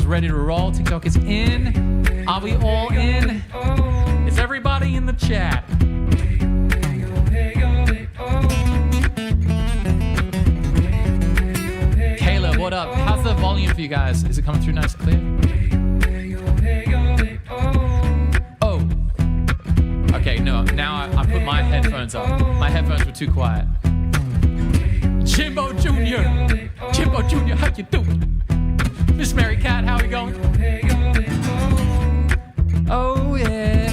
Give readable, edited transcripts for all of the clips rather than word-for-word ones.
ready to roll. TikTok is in. Are we all in? Is everybody in the chat? Caleb, what up? How's the volume for you guys? Is it coming through nice and clear? Oh. Okay, no. Now I put my headphones up. My headphones were too quiet. Jimbo Jr. Jimbo Jr., how you doing? Miss Mary Cat, how we going? Oh, yeah.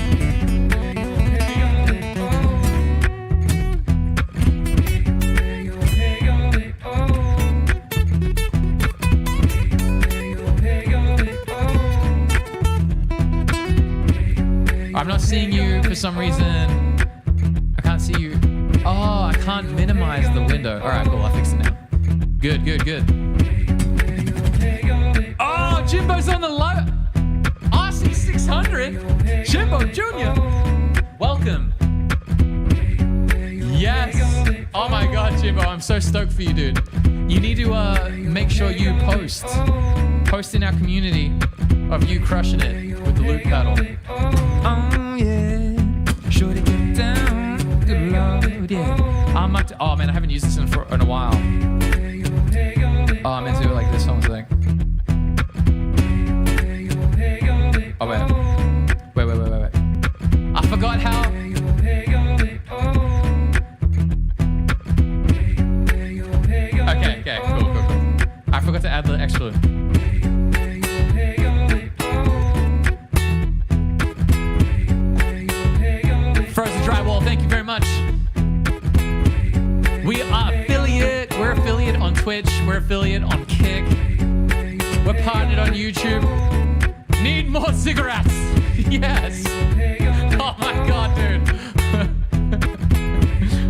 I'm not seeing you for some reason. I can't see you. Oh, I can't minimize the window. All right, cool. I fixed it now. Good, good, good. Oh, Jimbo's on the low. RC600. Jimbo Jr. Welcome. Yes. Oh my God, Jimbo. I'm so stoked for you, dude. You need to make sure you post in our community of you crushing it with the loop pedal. Oh yeah. Sure to get down. Good Lord, yeah. Oh man, I haven't used this in a while. Oh, I'm into like this song thing. Oh wait. Wait. I forgot how. Okay, cool. I forgot to add the extra. Frozen Drywall, thank you very much. We are affiliate. We're affiliate on Twitch. We're affiliate on Kick. We're partnered on YouTube. Need more cigarettes. Yes. Oh my God, dude.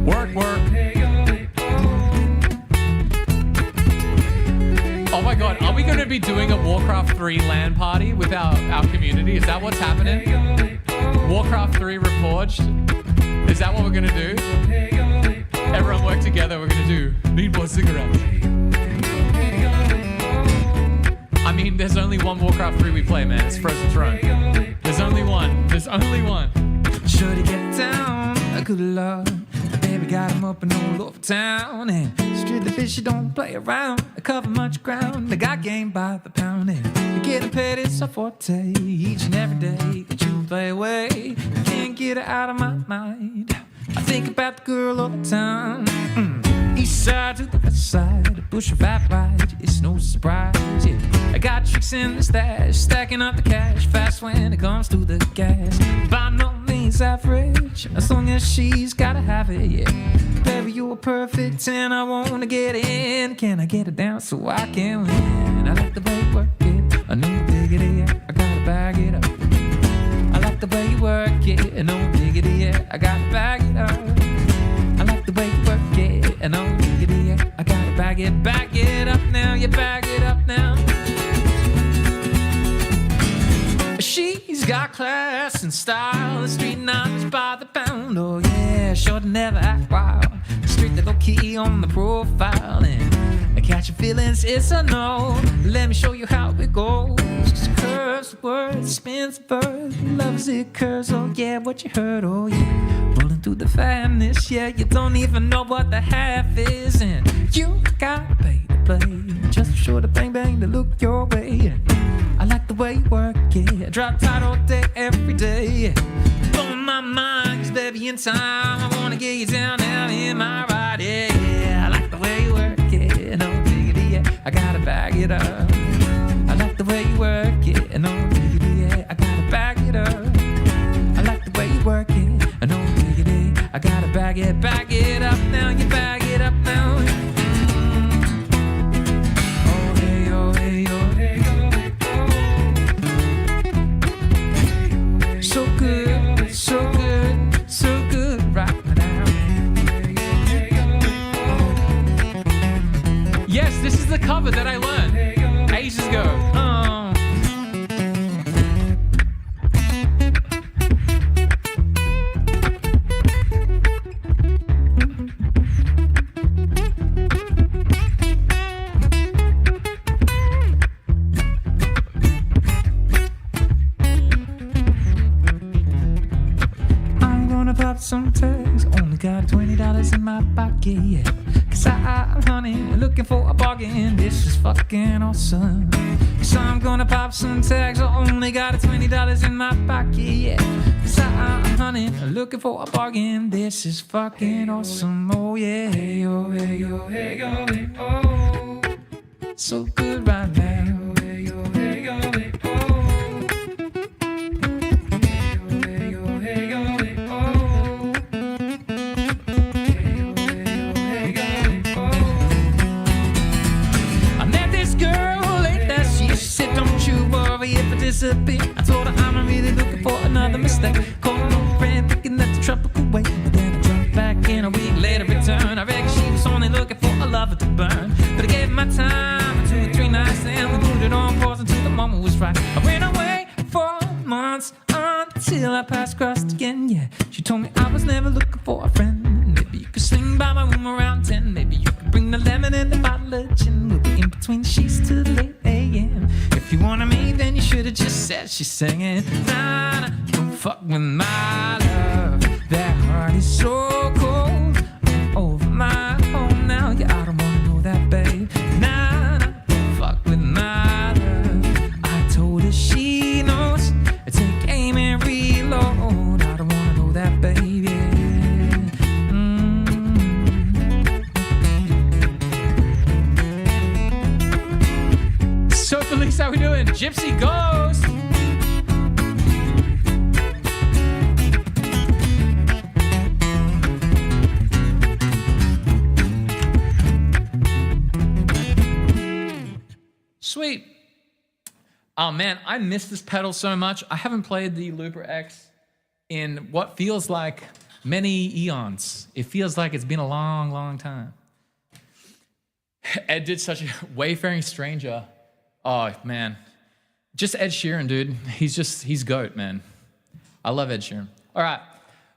Work. Oh my God, are we going to be doing a Warcraft 3 LAN party with our community? Is that what's happening? Warcraft 3 Reforged? Is that what we're going to do? Everyone work together, we're going to do need more cigarettes. I mean, there's only one Warcraft 3 we play, man. It's Frozen Throne. There's only one. Sure to get down, a good Lord. The baby got him up and all over town. And street the fish, you don't play around. I cover much ground. I got game by the pound. And you're getting paid, it's a forte. Each and every day that you play away, I can't get her out of my mind. I think about the girl all the time. East side to the west side, the bush of fat ride, it's no surprise, yeah. I got tricks in the stash, stacking up the cash, fast when it comes to the gas. By no means average, as long as she's gotta have it, yeah. Baby, you're perfect 10, I wanna get in. Can I get it down so I can win? I like the way you work it, I know you dig it, yeah. I gotta bag it up. I like the way you work it, and no diggity, yeah. I gotta bag it up. I like the way you work it, and no diggity, yeah. I gotta bag it up now, you bag it up now. She's got class and style, the street knowledge by the pound. Oh yeah, sure to never act wild. Street little key on the profile, and I catch your feelings, it's a no. Let me show you how it goes. Curves the word, spins the verb, loves it curves. Oh yeah, what you heard, oh yeah. Rolling through the fatness, yeah, you don't even know what the half is. And you gotta pay to play, just for sure to bang bang to look your way. I like the way you work it, I drop tight all day, every day. Blowing my mind, 'cause baby in time I wanna get you down now in my ride, yeah. I like the way you work it, no diggity, yeah. I gotta bag it up. I like the way you work it, no diggity, yeah. I gotta bag it up. I like the way you work it, no diggity. I gotta bag it up now, you bag it up now. Oh hey, oh hey, oh hey, oh hey. So good, so good, so good right now. Yes, this is the cover that I learned. got $20 in my pocket, yeah. Cause I'm hunting, looking for a bargain. This is fucking awesome. So I'm gonna pop some tags. I only got $20 in my pocket, yeah. Cause I'm hunting, looking for a bargain. This is fucking awesome. Oh yeah, hey yo, hey yo, hey yo, hey oh. So good right now. Hey yo, hey yo, hey oh. Hey yo, hey yo, hey oh. Hey yo, hey yo, hey yo, hey oh. I met this girl late last year. She said, don't you worry if I disappear. I told her I'm not really looking for another mistake. Called my friend thinking that's a tropical way. But then I jumped back in a week later, return. I reckon she was only looking for a lover to burn. But I gave my time 2 or 3 nights, and we put it on pause until the moment was right. I went away for months until I passed crossed again, yeah. She told me I was never looking for a friend. Maybe you could swing by my room around 10. Maybe you could bring the lemon and the bottle of gin. We'll be in between the sheets till the late a.m. If you wanted me, then you should have just said. She's singing, nah, nah, don't fuck with my love. That heart is so cold. I'm over my home now. Yeah, I don't wanna know that, babe. Nah, nah, don't fuck with my love. I told her she knows. Take aim and reload. I don't wanna know that, baby. So Felice, how we doing? Gypsy Ghost. Sweet. Oh man, I miss this pedal so much. I haven't played the Looper X in what feels like many eons. It feels like it's been a long, long time. Ed did such a Wayfaring Stranger. Oh man, just Ed Sheeran, dude. He's GOAT, man. I love Ed Sheeran. All right,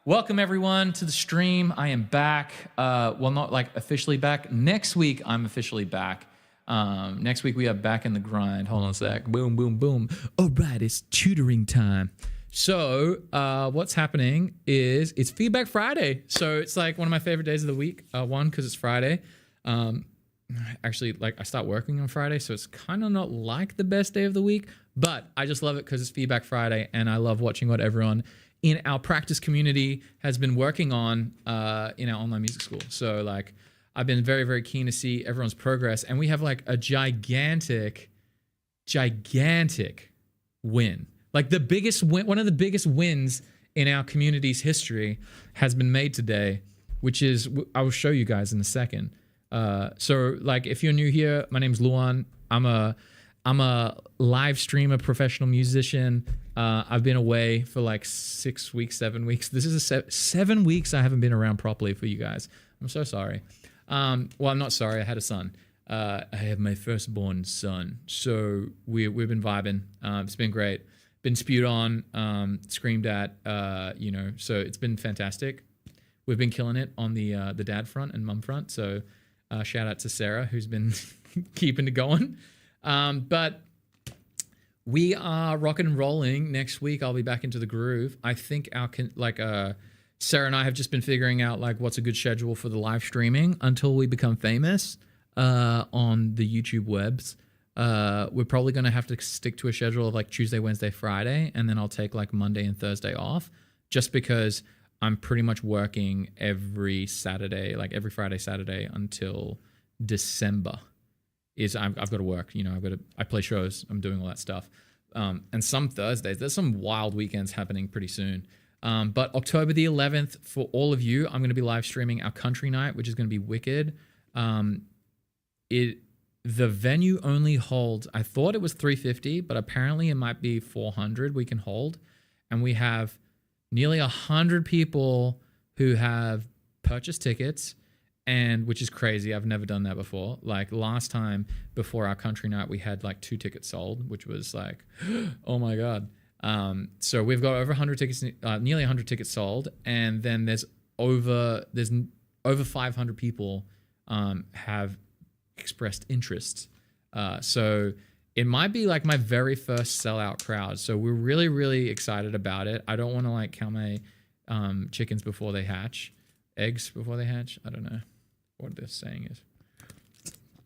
welcome everyone to the stream. I am back. Well, not like officially back. Next week, I'm officially back. Next week we are back in the grind. Hold on a sec. Boom, boom, boom. All right, it's tutoring time. So what's happening is it's Feedback Friday. So it's like one of my favorite days of the week. One, because it's Friday. Actually, like I start working on Friday, so it's kind of not like the best day of the week, but I just love it because it's Feedback Friday, and I love watching what everyone in our practice community has been working on in our online music school. So like, I've been very, very keen to see everyone's progress. And we have like a gigantic win. Like the biggest win, one of the biggest wins in our community's history has been made today, which is, I will show you guys in a second. So like, if you're new here, my name's Luan. I'm a live streamer, professional musician. I've been away for like 6 weeks, 7 weeks. This is 7 weeks I haven't been around properly for you guys. I'm so sorry. Well, I'm not sorry. I had a son. I have my firstborn son. So we've been vibing. It's been great. Been spewed on, screamed at, so it's been fantastic. We've been killing it on the dad front and mum front. So shout out to Sarah, who's been keeping it going. But we are rocking and rolling. Next week, I'll be back into the groove. I think Sarah and I have just been figuring out like what's a good schedule for the live streaming until we become famous on the YouTube webs. We're probably going to have to stick to a schedule of like Tuesday, Wednesday, Friday, and then I'll take like Monday and Thursday off, just because I'm pretty much working every Saturday, like every Friday, Saturday until December. I've got to work, I play shows, I'm doing all that stuff. And some Thursdays, there's some wild weekends happening pretty soon. But October the 11th, for all of you, I'm going to be live streaming our country night, which is going to be wicked. The venue only holds, I thought it was 350, but apparently it might be 400 we can hold. And we have nearly 100 people who have purchased tickets, and which is crazy. I've never done that before. Like last time before our country night, we had like 2 tickets sold, which was like, oh my God. So we've got over 100 tickets, nearly 100 tickets sold. And then there's over 500 people have expressed interest. So it might be like my very first sellout crowd. So we're really, really excited about it. I don't want to like count my chickens before they hatch. eggs before they hatch. I don't know what this saying is.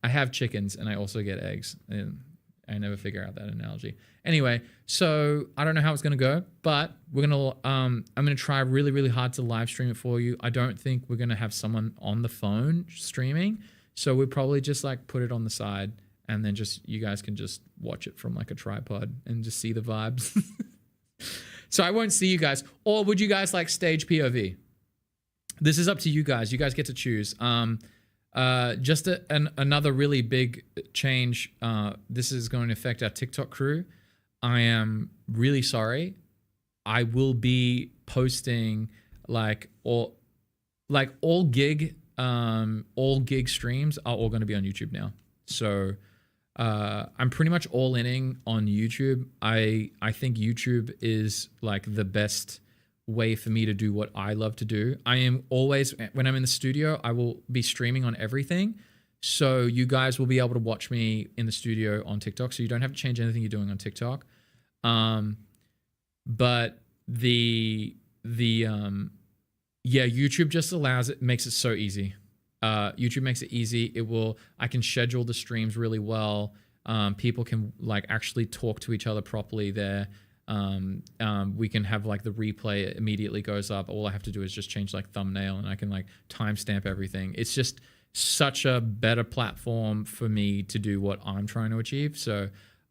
I have chickens and I also get eggs, and I never figure out that analogy. Anyway, so I don't know how it's gonna go, but we're gonna I'm gonna try really, really hard to live stream it for you. I don't think we're gonna have someone on the phone streaming, so we'll probably just like put it on the side, and then just you guys can just watch it from like a tripod and just see the vibes. So I won't see you guys. Or would you guys like stage POV? This is up to you guys. You guys get to choose. Just another really big change. This is going to affect our TikTok crew. I am really sorry. I will be posting all gig streams are all going to be on YouTube now. So I'm pretty much all in on YouTube. I think YouTube is like the best way for me to do what I love to do. I am always, when I'm in the studio, I will be streaming on everything. So you guys will be able to watch me in the studio on TikTok. So you don't have to change anything you're doing on TikTok. But YouTube just allows it, makes it so easy. YouTube makes it easy. I can schedule the streams really well. People can like actually talk to each other properly there. We can have like the replay immediately goes up. All I have to do is just change like thumbnail, and I can like timestamp everything. It's just such a better platform for me to do what I'm trying to achieve. So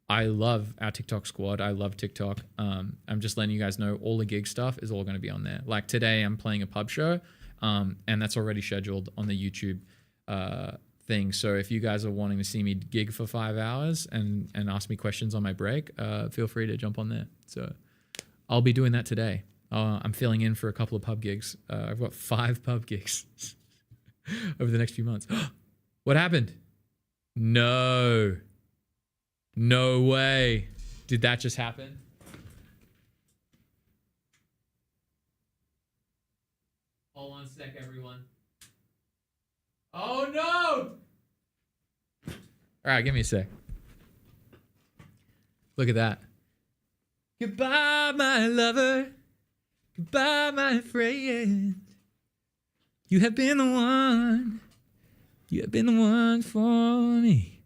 I love our TikTok squad. I love TikTok. I'm just letting you guys know all the gig stuff is all going to be on there. Like today I'm playing a pub show, and that's already scheduled on the YouTube thing. So if you guys are wanting to see me gig for 5 hours and ask me questions on my break, feel free to jump on there. So I'll be doing that today. I'm filling in for a couple of pub gigs. I've got 5 pub gigs over the next few months. What happened? No way. Did that just happen? Hold on a sec, everyone. Oh no! All right, give me a sec. Look at that. Goodbye, my lover. Goodbye, my friend. You have been the one. You have been the one for me.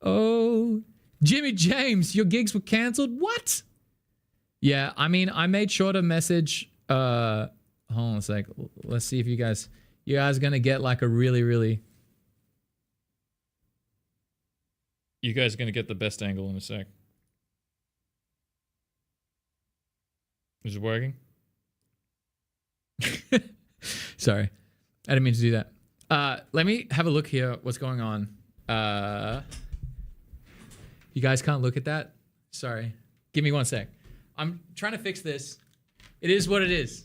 Oh, Jimmy James, your gigs were canceled? What? Yeah, I mean, I made sure to message. Hold on a sec. Let's see if you guys are gonna get like a really. You guys are gonna get the best angle in a sec. Is it working? Sorry, I didn't mean to do that. Let me have a look here. What's going on? You guys can't look at that? Sorry. Give me 1 sec. I'm trying to fix this. It is what it is.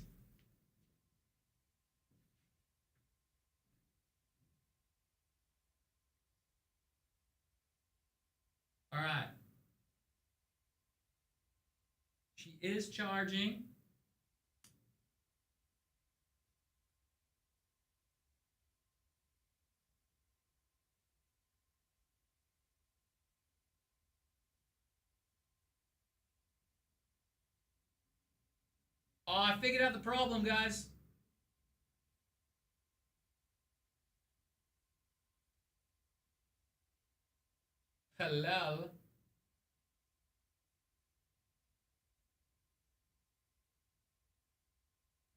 All right. She is charging. Oh, I figured out the problem, guys. Hello.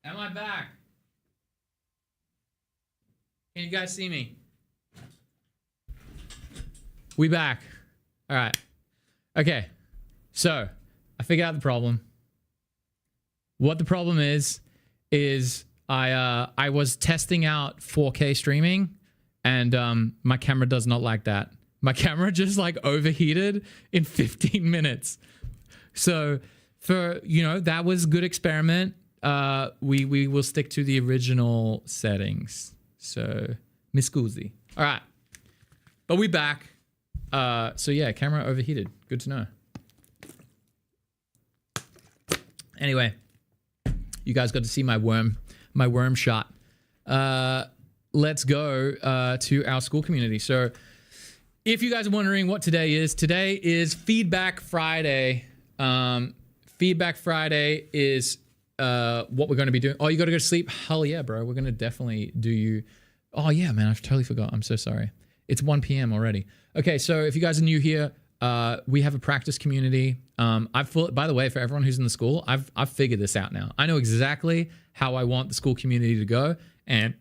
Am I back? Can you guys see me? We back. All right. Okay. So I figured out the problem. What the problem is I was testing out 4K streaming, and my camera does not like that. My camera just like overheated in 15 minutes. So for, that was a good experiment. We will stick to the original settings. So Miss Scusi. All right. But we back. So yeah, camera overheated. Good to know. Anyway, you guys got to see my worm shot. Let's go to our school community. So if you guys are wondering what today is Feedback Friday. Feedback Friday is what we're going to be doing. Oh, you got to go to sleep? Hell yeah, bro. We're going to definitely do you. Oh yeah, man. I totally forgot. I'm so sorry. It's 1 p.m. already. Okay, so if you guys are new here, we have a practice community. By the way, for everyone who's in the school, I've figured this out now. I know exactly how I want the school community to go, and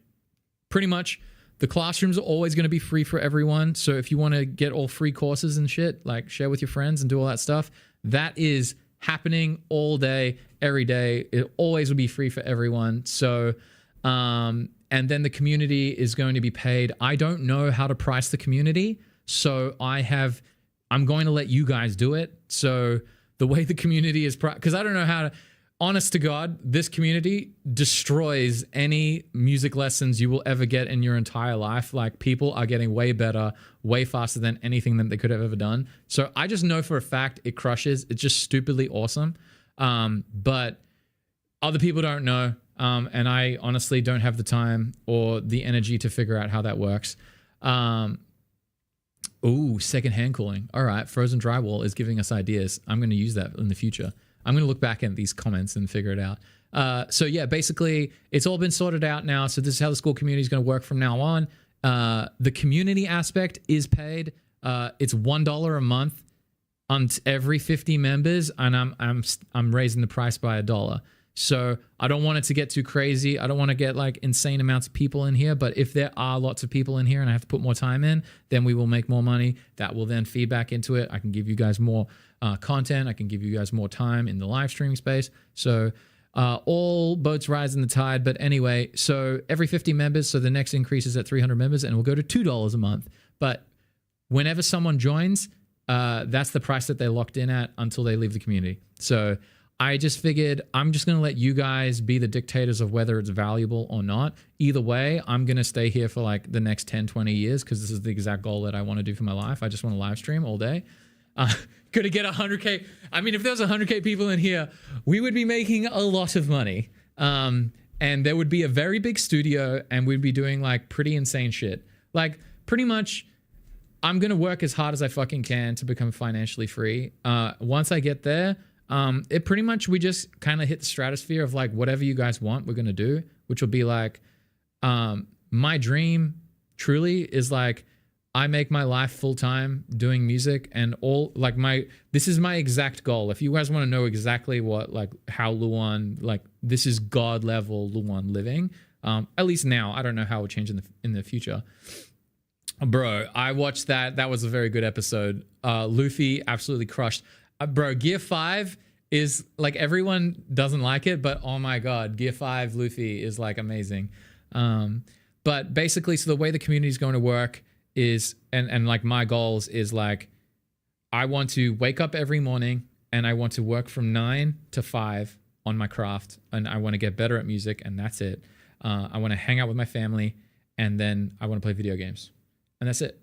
pretty much the classrooms are always going to be free for everyone. So if you want to get all free courses and shit, like share with your friends and do all that stuff, that is happening all day, every day. It always will be free for everyone. So, and then the community is going to be paid. I don't know how to price the community, so I'm going to let you guys do it. So the way the community is, because I don't know how to, honest to God, this community destroys any music lessons you will ever get in your entire life. Like, people are getting way better, way faster than anything that they could have ever done. So I just know for a fact it crushes. It's just stupidly awesome. But other people don't know. And I honestly don't have the time or the energy to figure out how that works. Ooh, secondhand cooling. All right, frozen drywall is giving us ideas. I'm going to use that in the future. I'm going to look back at these comments and figure it out. So yeah, basically, it's all been sorted out now. So this is how the school community is going to work from now on. The community aspect is paid. It's $1 a month on every 50 members, and I'm raising the price by $1. So I don't want it to get too crazy. I don't want to get like insane amounts of people in here. But if there are lots of people in here and I have to put more time in, then we will make more money. That will then feed back into it. I can give you guys more content. I can give you guys more time in the live streaming space. So all boats rise in the tide. But anyway, so every 50 members. So the next increase is at 300 members, and we'll go to $2 a month. But whenever someone joins, that's the price that they're locked in at until they leave the community. So I just figured I'm just going to let you guys be the dictators of whether it's valuable or not. Either way, I'm going to stay here for like the next 10, 20 years because this is the exact goal that I want to do for my life. I just want to live stream all day. Going to get 100K. I mean, if there was 100K people in here, we would be making a lot of money. And there would be a very big studio, and we'd be doing like pretty insane shit. Like, pretty much, I'm going to work as hard as I fucking can to become financially free. Once I get there, it pretty much, we just kind of hit the stratosphere of like whatever you guys want, we're going to do, which will be like, my dream truly is like, I make my life full time doing music, and all like this is my exact goal. If you guys want to know exactly what, like how Luan, like this is God level Luan living, at least now. I don't know how it will change in the future. Bro, I watched that. That was a very good episode. Luffy absolutely crushed. Bro, Gear 5 is like, everyone doesn't like it, but oh my God, Gear 5 Luffy is like amazing. But basically, so the way the community is going to work is, and like my goals is like, I want to wake up every morning and I want to work from 9 to 5 on my craft, and I want to get better at music, and that's it. I want to hang out with my family, and then I want to play video games, and that's it.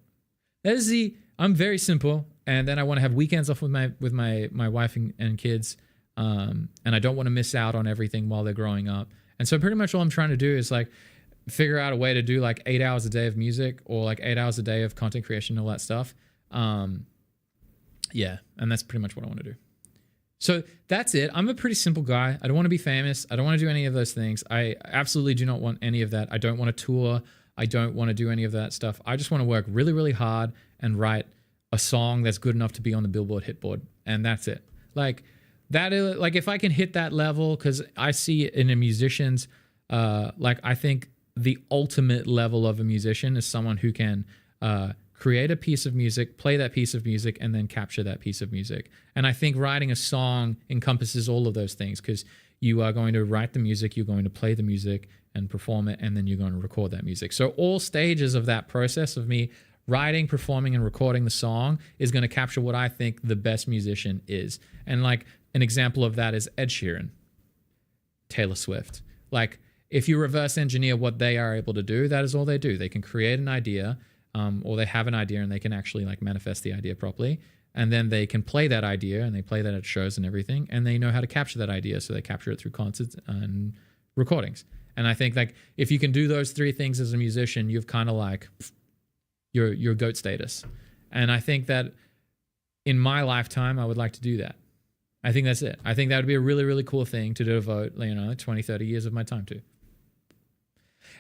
That is I'm very simple. And then I want to have weekends off with my wife and kids. And I don't want to miss out on everything while they're growing up. And so pretty much all I'm trying to do is like figure out a way to do like 8 hours a day of music, or like 8 hours a day of content creation and all that stuff. Yeah. And that's pretty much what I want to do. So that's it. I'm a pretty simple guy. I don't want to be famous. I don't want to do any of those things. I absolutely do not want any of that. I don't want to tour. I don't want to do any of that stuff. I just want to work really, really hard and write a song that's good enough to be on the Billboard Hitboard, and that's it. Like that is like, if I can hit that level, because I see it in a musician's like, I think the ultimate level of a musician is someone who can create a piece of music, play that piece of music, and then capture that piece of music. And I think writing a song encompasses all of those things, because you are going to write the music, you're going to play the music and perform it, and then you're going to record that music. So all stages of that process of me writing, performing, and recording the song is going to capture what I think the best musician is. And like an example of that is Ed Sheeran, Taylor Swift. Like, if you reverse engineer what they are able to do, that is all they do. They can create an idea, or they have an idea and they can actually like manifest the idea properly. And then they can play that idea, and they play that at shows and everything. And they know how to capture that idea. So they capture it through concerts and recordings. And I think like if you can do those three things as a musician, you've kind of like your GOAT status. And I think that in my lifetime, I would like to do that. I think that's it. I think that would be a really, really cool thing to devote, 20, 30 years of my time to.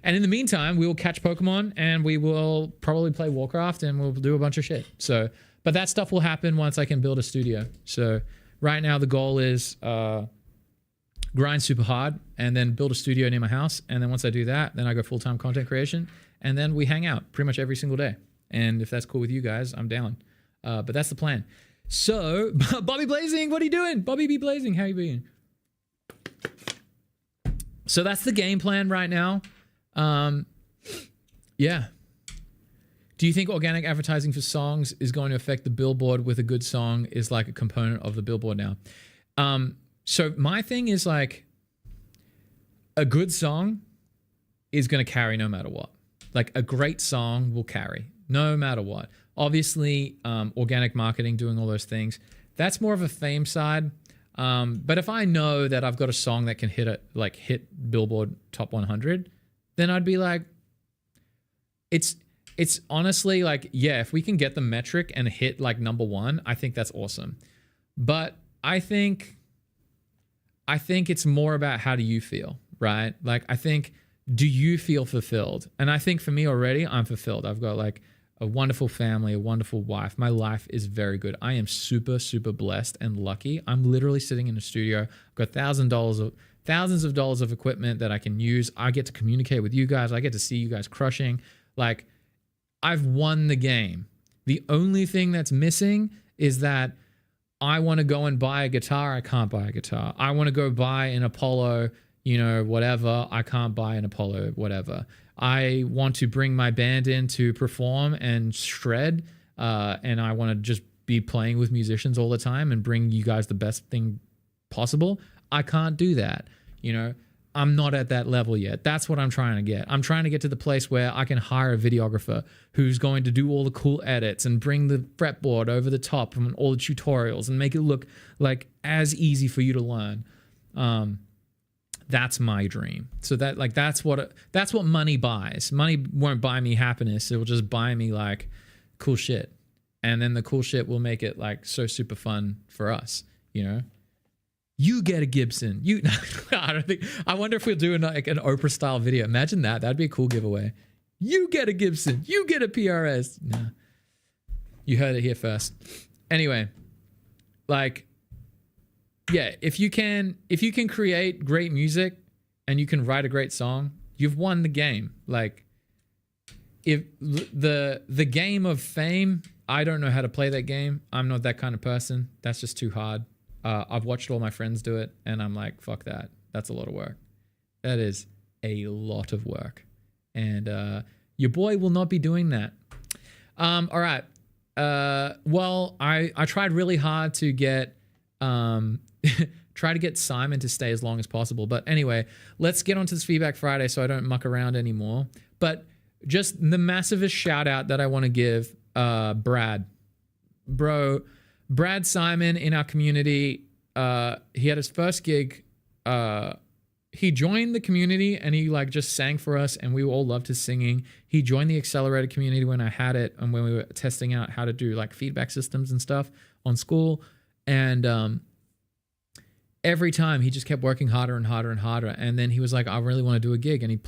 And in the meantime, we will catch Pokemon and we will probably play Warcraft and we'll do a bunch of shit. So, but that stuff will happen once I can build a studio. So right now the goal is grind super hard and then build a studio near my house. And then once I do that, then I go full-time content creation and then we hang out pretty much every single day. And if that's cool with you guys, I'm down. But that's the plan. So, Bobby Blazing, what are you doing? Bobby B. Blazing, how you being? So that's the game plan right now. Yeah. Do you think organic advertising for songs is going to affect the billboard with a good song is like a component of the billboard now? So my thing is like a good song is going to carry no matter what. Like a great song will carry no matter what. Obviously, organic marketing, doing all those things, that's more of a fame side. But if I know that I've got a song that can hit Billboard Top 100, then I'd be like, it's honestly like, yeah, if we can get the metric and hit like number one, I think that's awesome. But I think it's more about how do you feel, right? Like, I think, do you feel fulfilled? And I think for me already, I'm fulfilled. I've got like a wonderful family, a wonderful wife. My life is very good. I am super, super blessed and lucky. I'm literally sitting in a studio. I've got thousands of dollars of equipment that I can use. I get to communicate with you guys. I get to see you guys crushing. Like, I've won the game. The only thing that's missing is that I want to go and buy a guitar. I can't buy a guitar. I want to go buy an Apollo, whatever. I can't buy an Apollo, whatever. I want to bring my band in to perform and shred, and I want to just be playing with musicians all the time and bring you guys the best thing possible. I can't do that. I'm not at that level yet. That's what I'm trying to get. I'm trying to get to the place where I can hire a videographer who's going to do all the cool edits and bring the fretboard over the top and all the tutorials and make it look like as easy for you to learn. That's my dream. So that's what money buys. Money won't buy me happiness. It will just buy me like cool shit. And then the cool shit will make it like so super fun for us, You get a Gibson. I wonder if we'll do an Oprah style video. Imagine that. That'd be a cool giveaway. You get a Gibson. You get a PRS. No. You heard it here first. Anyway, yeah, if you can create great music and you can write a great song, you've won the game. Like, if the game of fame, I don't know how to play that game. I'm not that kind of person. That's just too hard. I've watched all my friends do it, and I'm like, fuck that. That's a lot of work. That is a lot of work. And your boy will not be doing that. All right. Well, I tried really hard to get Simon to stay as long as possible. But anyway, let's get onto this Feedback Friday so I don't muck around anymore. But just the massivest shout out that I want to give, Brad. Bro, Brad Simon in our community, he had his first gig. He joined the community and he just sang for us, and we all loved his singing. He joined the Accelerated community when I had it and when we were testing out how to do feedback systems and stuff on school. And every time he just kept working harder and harder and harder. And then he was like, I really want to do a gig. And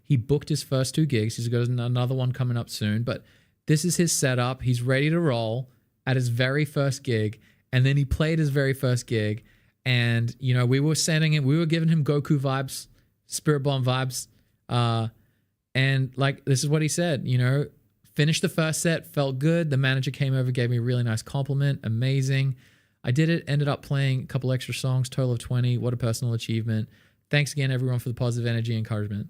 he booked his first 2 gigs. He's got another one coming up soon, but this is his setup. He's ready to roll at his very first gig. And then he played his very first gig. And, we were we were giving him Goku vibes, Spirit Bomb vibes. And this is what he said, finished the first set, felt good. The manager came over, gave me a really nice compliment. Amazing. I did it, ended up playing a couple extra songs, total of 20. What a personal achievement. Thanks again, everyone, for the positive energy and encouragement.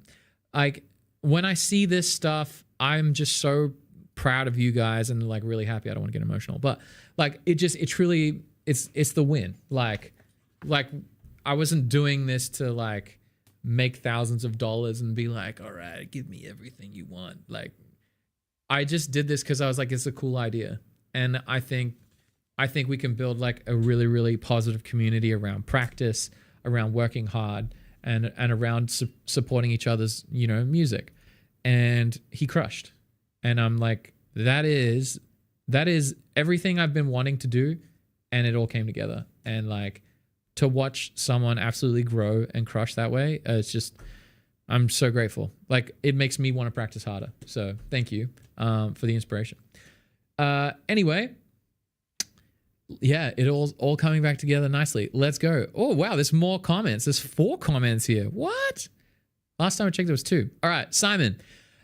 When I see this stuff, I'm just so proud of you guys and really happy. I don't want to get emotional, but it truly, it's the win. I wasn't doing this to make thousands of dollars and be like, all right, give me everything you want. I just did this because I was like, it's a cool idea. And I think we can build a really, really positive community around practice, around working hard, and around supporting each other's, music. And he crushed. And I'm like, that is everything I've been wanting to do. And it all came together. And to watch someone absolutely grow and crush that way, it's just, I'm so grateful. Like, it makes me want to practice harder. So thank you for the inspiration. Anyway, yeah, it all coming back together nicely. Let's go. Oh, wow, there's more comments. There's 4 comments here. What? Last time I checked, there was 2. All right, Simon.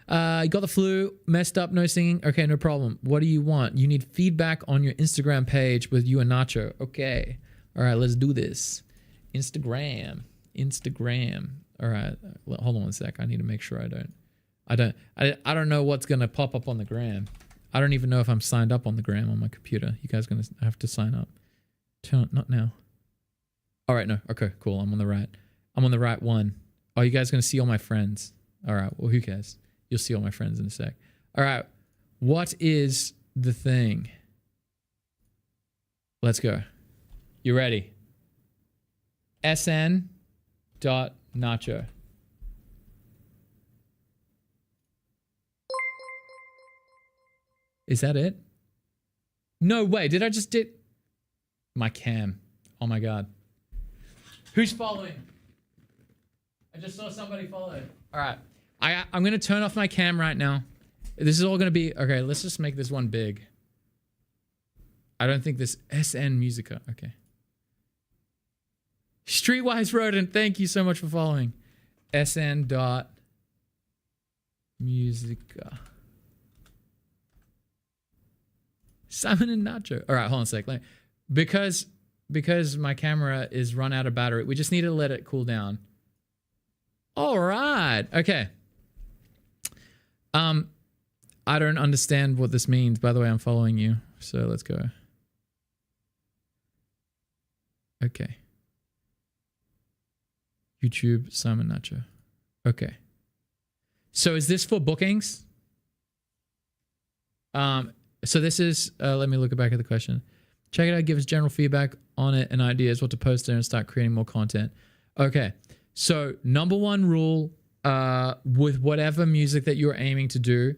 You got the flu, messed up, no singing. Okay, no problem. What do you want? You need feedback on your Instagram page with you and Nacho. Okay. All right, let's do this. Instagram. All right, hold on one sec. I need to make sure I don't know what's gonna pop up on the gram. I don't even know if I'm signed up on the gram on my computer. You guys gonna have to sign up. Not now. All right, no. Okay, cool. I'm on the right one. Oh, you guys gonna see all my friends? All right. Well, who cares? You'll see all my friends in a sec. All right. What is the thing? Let's go. You ready? SN.Nacho. Is that it? No way. Did I just did my cam? Oh my God. Who's following? I just saw somebody follow. All right. I'm going to turn off my cam right now. This is all going to be... Okay, let's just make this one big. I don't think this... SN Musica. Okay. Streetwise Rodent, thank you so much for following. SN.Musica. Simon and Nacho. All right, hold on a sec. Because my camera is run out of battery, we just need to let it cool down. All right. Okay. I don't understand what this means. By the way, I'm following you. So let's go. Okay. YouTube, Simon Nacho. Okay. So is this for bookings? So this is, let me look back at the question. Check it out, give us general feedback on it and ideas what to post there and start creating more content. Okay. So number 1 rule, with whatever music that you're aiming to do,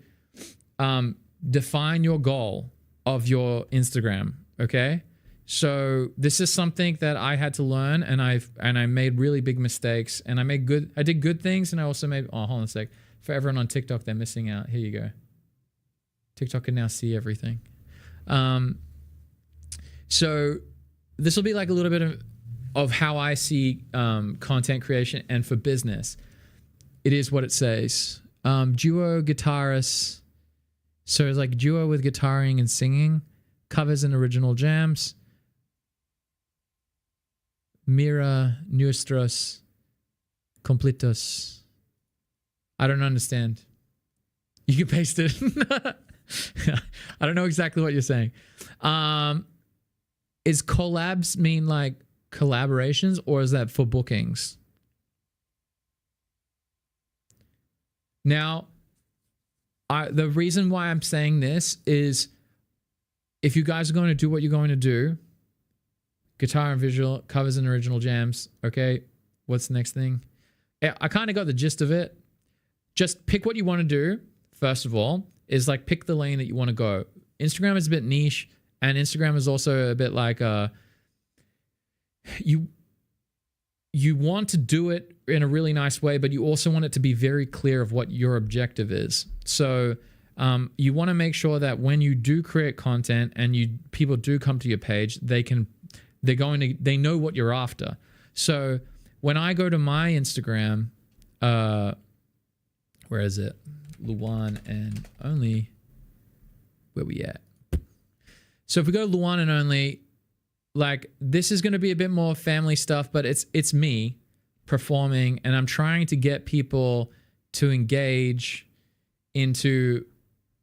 define your goal of your Instagram. Okay. So this is something that I had to learn, and I made really big mistakes, and I did good things, and I also made, oh, hold on a sec. For everyone on TikTok, they're missing out. Here you go. TikTok can now see everything. So this will be like a little bit of how I see content creation, and for business, it is what it says. Duo guitarists. So it's like duo with guitaring and singing, covers and original jams. Mira nuestros completos. I don't understand. You can paste it. I don't know exactly what you're saying. Is collabs mean like collaborations, or is that for bookings? Now, the reason why I'm saying this is, if you guys are going to do what you're going to do, guitar and visual, covers and original jams, okay, what's the next thing? Yeah, I kind of got the gist of it. Just pick what you want to do, first of all, is like pick the lane that you want to go. Instagram is a bit niche, and Instagram is also a bit like you want to do it in a really nice way, but you also want it to be very clear of what your objective is. So you want to make sure that when you do create content and people do come to your page, they know what you're after. So when I go to my Instagram, where is it? Luan and Only. Where we at? So if we go to Luan and Only, like, this is going to be a bit more family stuff, but it's me performing, and I'm trying to get people to engage into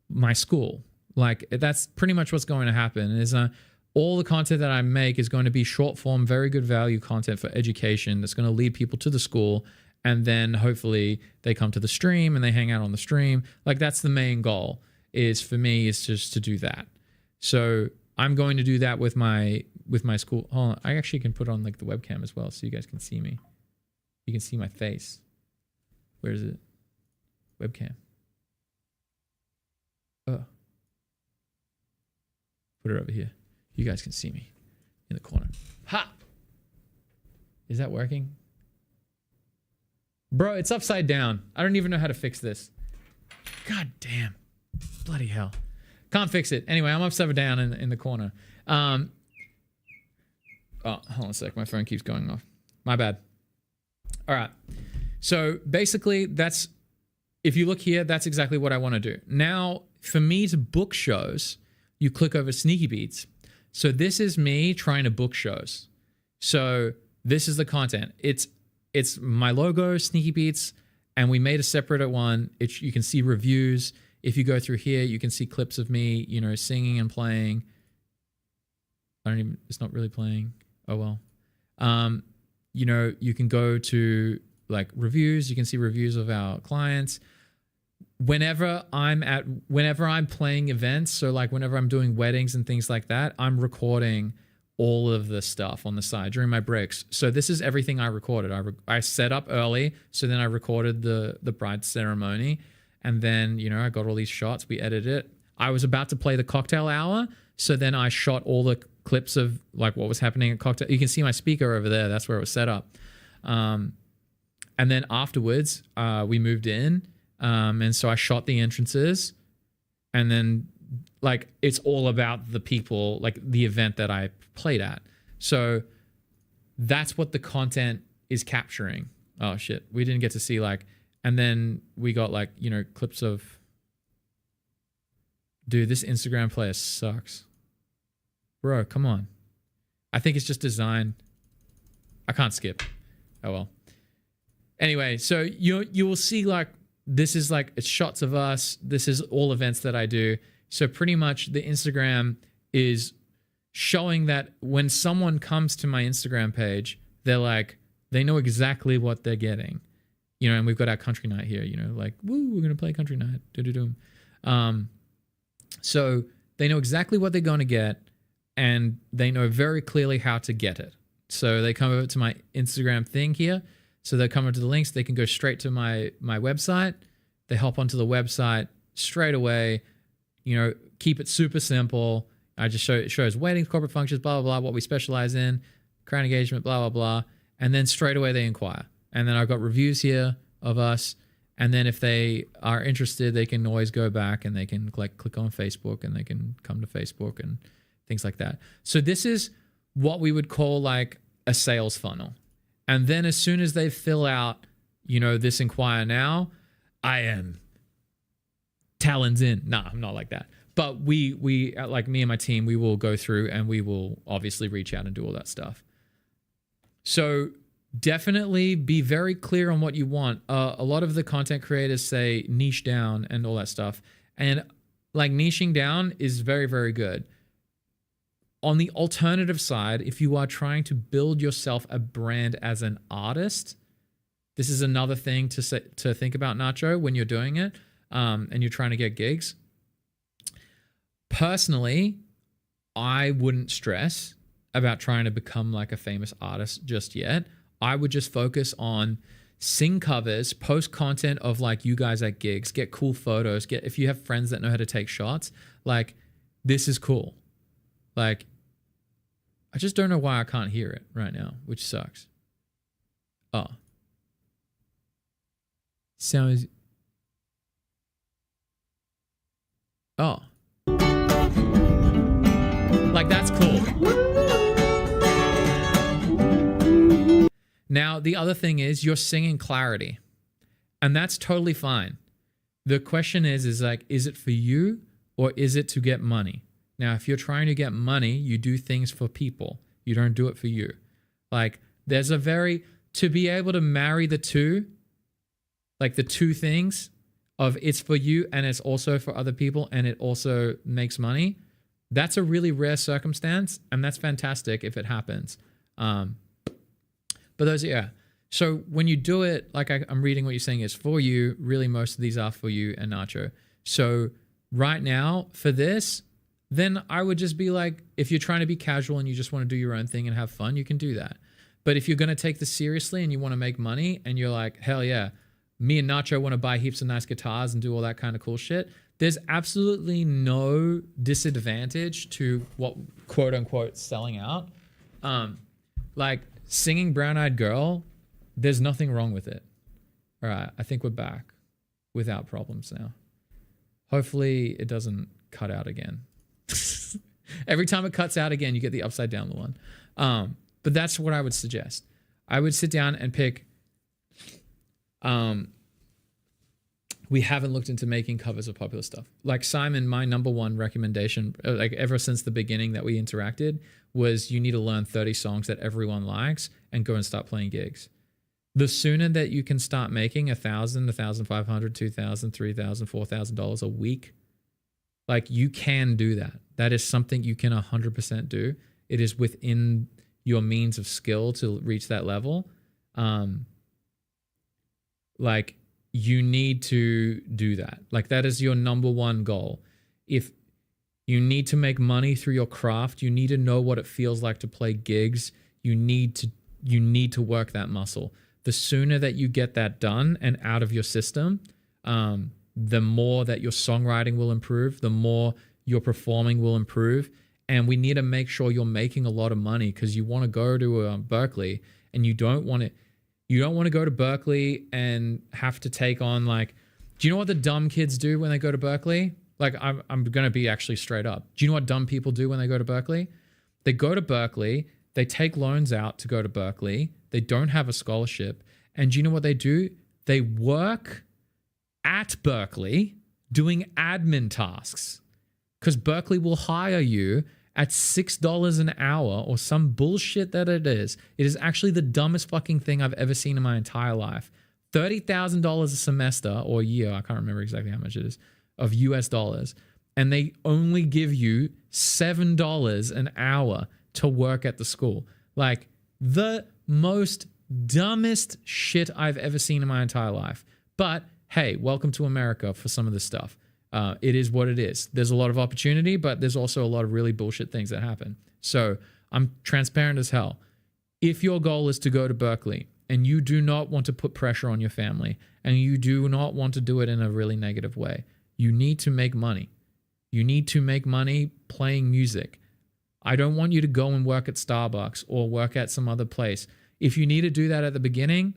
my school. Like, that's pretty much what's going to happen. Is all the content that I make is going to be short form, very good value content for education that's going to lead people to the school, and then hopefully they come to the stream and they hang out on the stream. Like, that's the main goal, is for me, is just to do that. So I'm going to do that with my school. Hold on, I actually can put on like the webcam as well, so you guys can see me. You can see my face. Where is it? Webcam. Oh. Put it over here. You guys can see me in the corner. Ha! Is that working? Bro, it's upside down. I don't even know how to fix this. God damn. Bloody hell. Can't fix it. Anyway, I'm upside down in the corner. Oh, hold on a sec. My phone keeps going off. My bad. All right. So basically, that's, if you look here, that's exactly what I want to do. Now, for me to book shows, you click over Sneaky Beats. So this is me trying to book shows. So this is the content. It's my logo, Sneaky Beats, and we made a separate one. You can see reviews. If you go through here, you can see clips of me, you know, singing and playing. It's not really playing. Oh, well. You know, you can go to like reviews. You can see reviews of our clients. Whenever I'm playing events, so like whenever I'm doing weddings and things like that, I'm recording all of the stuff on the side during my breaks. So this is everything I recorded. I set up early, so then I recorded the bride ceremony, and then, you know, I got all these shots. We edited it. I was about to play the cocktail hour, so then I shot all the clips of like what was happening at cocktail. You can see my speaker over there. That's where it was set up. And then afterwards, we moved in. And so I shot the entrances, and then like it's all about the people, like the event that I played at. So that's what the content is capturing. Oh shit, we didn't get to see like, and then we got like, you know, clips of, dude, this Instagram player sucks. Bro, come on. I think it's just design. I can't skip. Oh well. Anyway, so you will see like, this is like, it's shots of us. This is all events that I do. So pretty much the Instagram is showing that when someone comes to my Instagram page, they're like, they know exactly what they're getting. You know, and we've got our country night here, you know, like, woo, we're going to play country night. Do-do-do. So they know exactly what they're going to get, and they know very clearly how to get it. So they come over to my Instagram thing here. So they come over to the links. They can go straight to my website. They hop onto the website straight away. You know, keep it super simple. I just it shows weddings, corporate functions, blah, blah, blah, what we specialize in, crown engagement, blah, blah, blah. And then straight away they inquire. And then I've got reviews here of us. And then if they are interested, they can always go back and they can click on Facebook, and they can come to Facebook and things like that. So this is what we would call like a sales funnel. And then as soon as they fill out, you know, this inquire now, I am talons in. Nah, I'm not like that. But we like me and my team, we will go through and we will obviously reach out and do all that stuff. So definitely be very clear on what you want. A lot of the content creators say niche down and all that stuff. And like niching down is very, very good. On the alternative side, if you are trying to build yourself a brand as an artist, this is another thing to think about, Nacho, when you're doing it, and you're trying to get gigs. Personally, I wouldn't stress about trying to become like a famous artist just yet. I would just focus on sing covers, post content of like you guys at gigs, get cool photos, if you have friends that know how to take shots, like this is cool. Like, I just don't know why I can't hear it right now, which sucks. Oh. Sounds. Oh. Like, that's cool. Now, the other thing is you're singing clarity, and that's totally fine. The question is like, is it for you or is it to get money? Now, if you're trying to get money, you do things for people. You don't do it for you. Like, there's to be able to marry the two, like the two things of it's for you and it's also for other people and it also makes money. That's a really rare circumstance, and that's fantastic if it happens. But yeah. So when you do it, like I'm reading what you're saying is for you, really most of these are for you and Nacho. So right now for this, then I would just be like, if you're trying to be casual and you just want to do your own thing and have fun, you can do that. But if you're going to take this seriously and you want to make money and you're like, hell yeah, me and Nacho want to buy heaps of nice guitars and do all that kind of cool shit, there's absolutely no disadvantage to what quote unquote selling out. Like Singing Brown Eyed Girl, there's nothing wrong with it. All right, I think we're back without problems now. Hopefully it doesn't cut out again. Every time it cuts out again, you get the upside down one. But that's what I would suggest. I would sit down and pick. We haven't looked into making covers of popular stuff. Like Simon, my number one recommendation, like ever since the beginning that we interacted, was you need to learn 30 songs that everyone likes and go and start playing gigs. The sooner that you can start making $1,000, $1,500, $2,000, $3,000, $4,000 a week, like you can do that. That is something you can 100% do. It is within your means of skill to reach that level. Like you need to do that. Like that is your number one goal. If you need to make money through your craft, you need to know what it feels like to play gigs. You need to work that muscle. The sooner that you get that done and out of your system, the more that your songwriting will improve, the more your performing will improve. And we need to make sure you're making a lot of money, because you want to go to Berkeley and you don't want to go to Berkeley and have to take on, like, do you know what the dumb kids do when they go to Berkeley? Like, I'm going to be actually straight up. Do you know what dumb people do when they go to Berkeley? They go to Berkeley, they take loans out to go to Berkeley, they don't have a scholarship, and do you know what they do? They work at Berkeley doing admin tasks, because Berkeley will hire you at $6 an hour or some bullshit that it is. It is actually the dumbest fucking thing I've ever seen in my entire life. $30,000 a semester or a year, I can't remember exactly how much it is, of US dollars. And they only give you $7 an hour to work at the school. Like, the most dumbest shit I've ever seen in my entire life. But hey, welcome to America for some of this stuff. It is what it is. There's a lot of opportunity, but there's also a lot of really bullshit things that happen. So I'm transparent as hell. If your goal is to go to Berkeley and you do not want to put pressure on your family and you do not want to do it in a really negative way, you need to make money. You need to make money playing music. I don't want you to go and work at Starbucks or work at some other place. If you need to do that at the beginning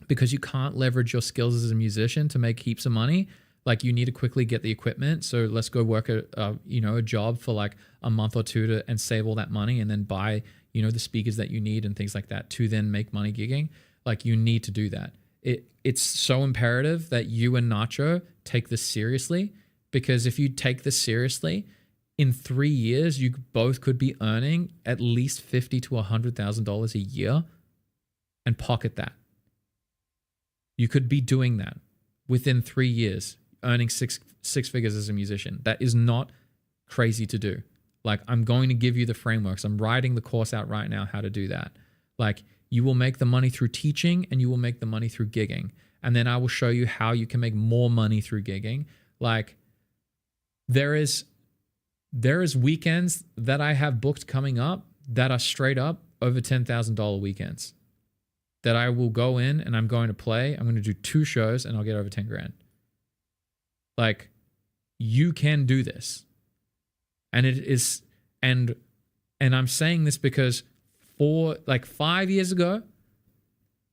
because you can't leverage your skills as a musician to make heaps of money, like you need to quickly get the equipment. So let's go work a job for like a month or two and save all that money and then buy, the speakers that you need and things like that to then make money gigging. Like you need to do that. It's so imperative that you and Nacho take this seriously, because if you take this seriously, in 3 years, you both could be earning at least $50,000 to $100,000 a year and pocket that. You could be doing that within 3 years, earning six figures as a musician. That is not crazy to do. Like, I'm going to give you the frameworks. I'm writing the course out right now how to do that. Like, you will make the money through teaching and you will make the money through gigging. And then I will show you how you can make more money through gigging. Like, there is weekends that I have booked coming up that are straight up over $10,000 weekends that I will go in and I'm going to play. I'm going to do 2 shows and I'll get over 10 grand. Like, you can do this. And it is, and I'm saying this because for like 5 years ago,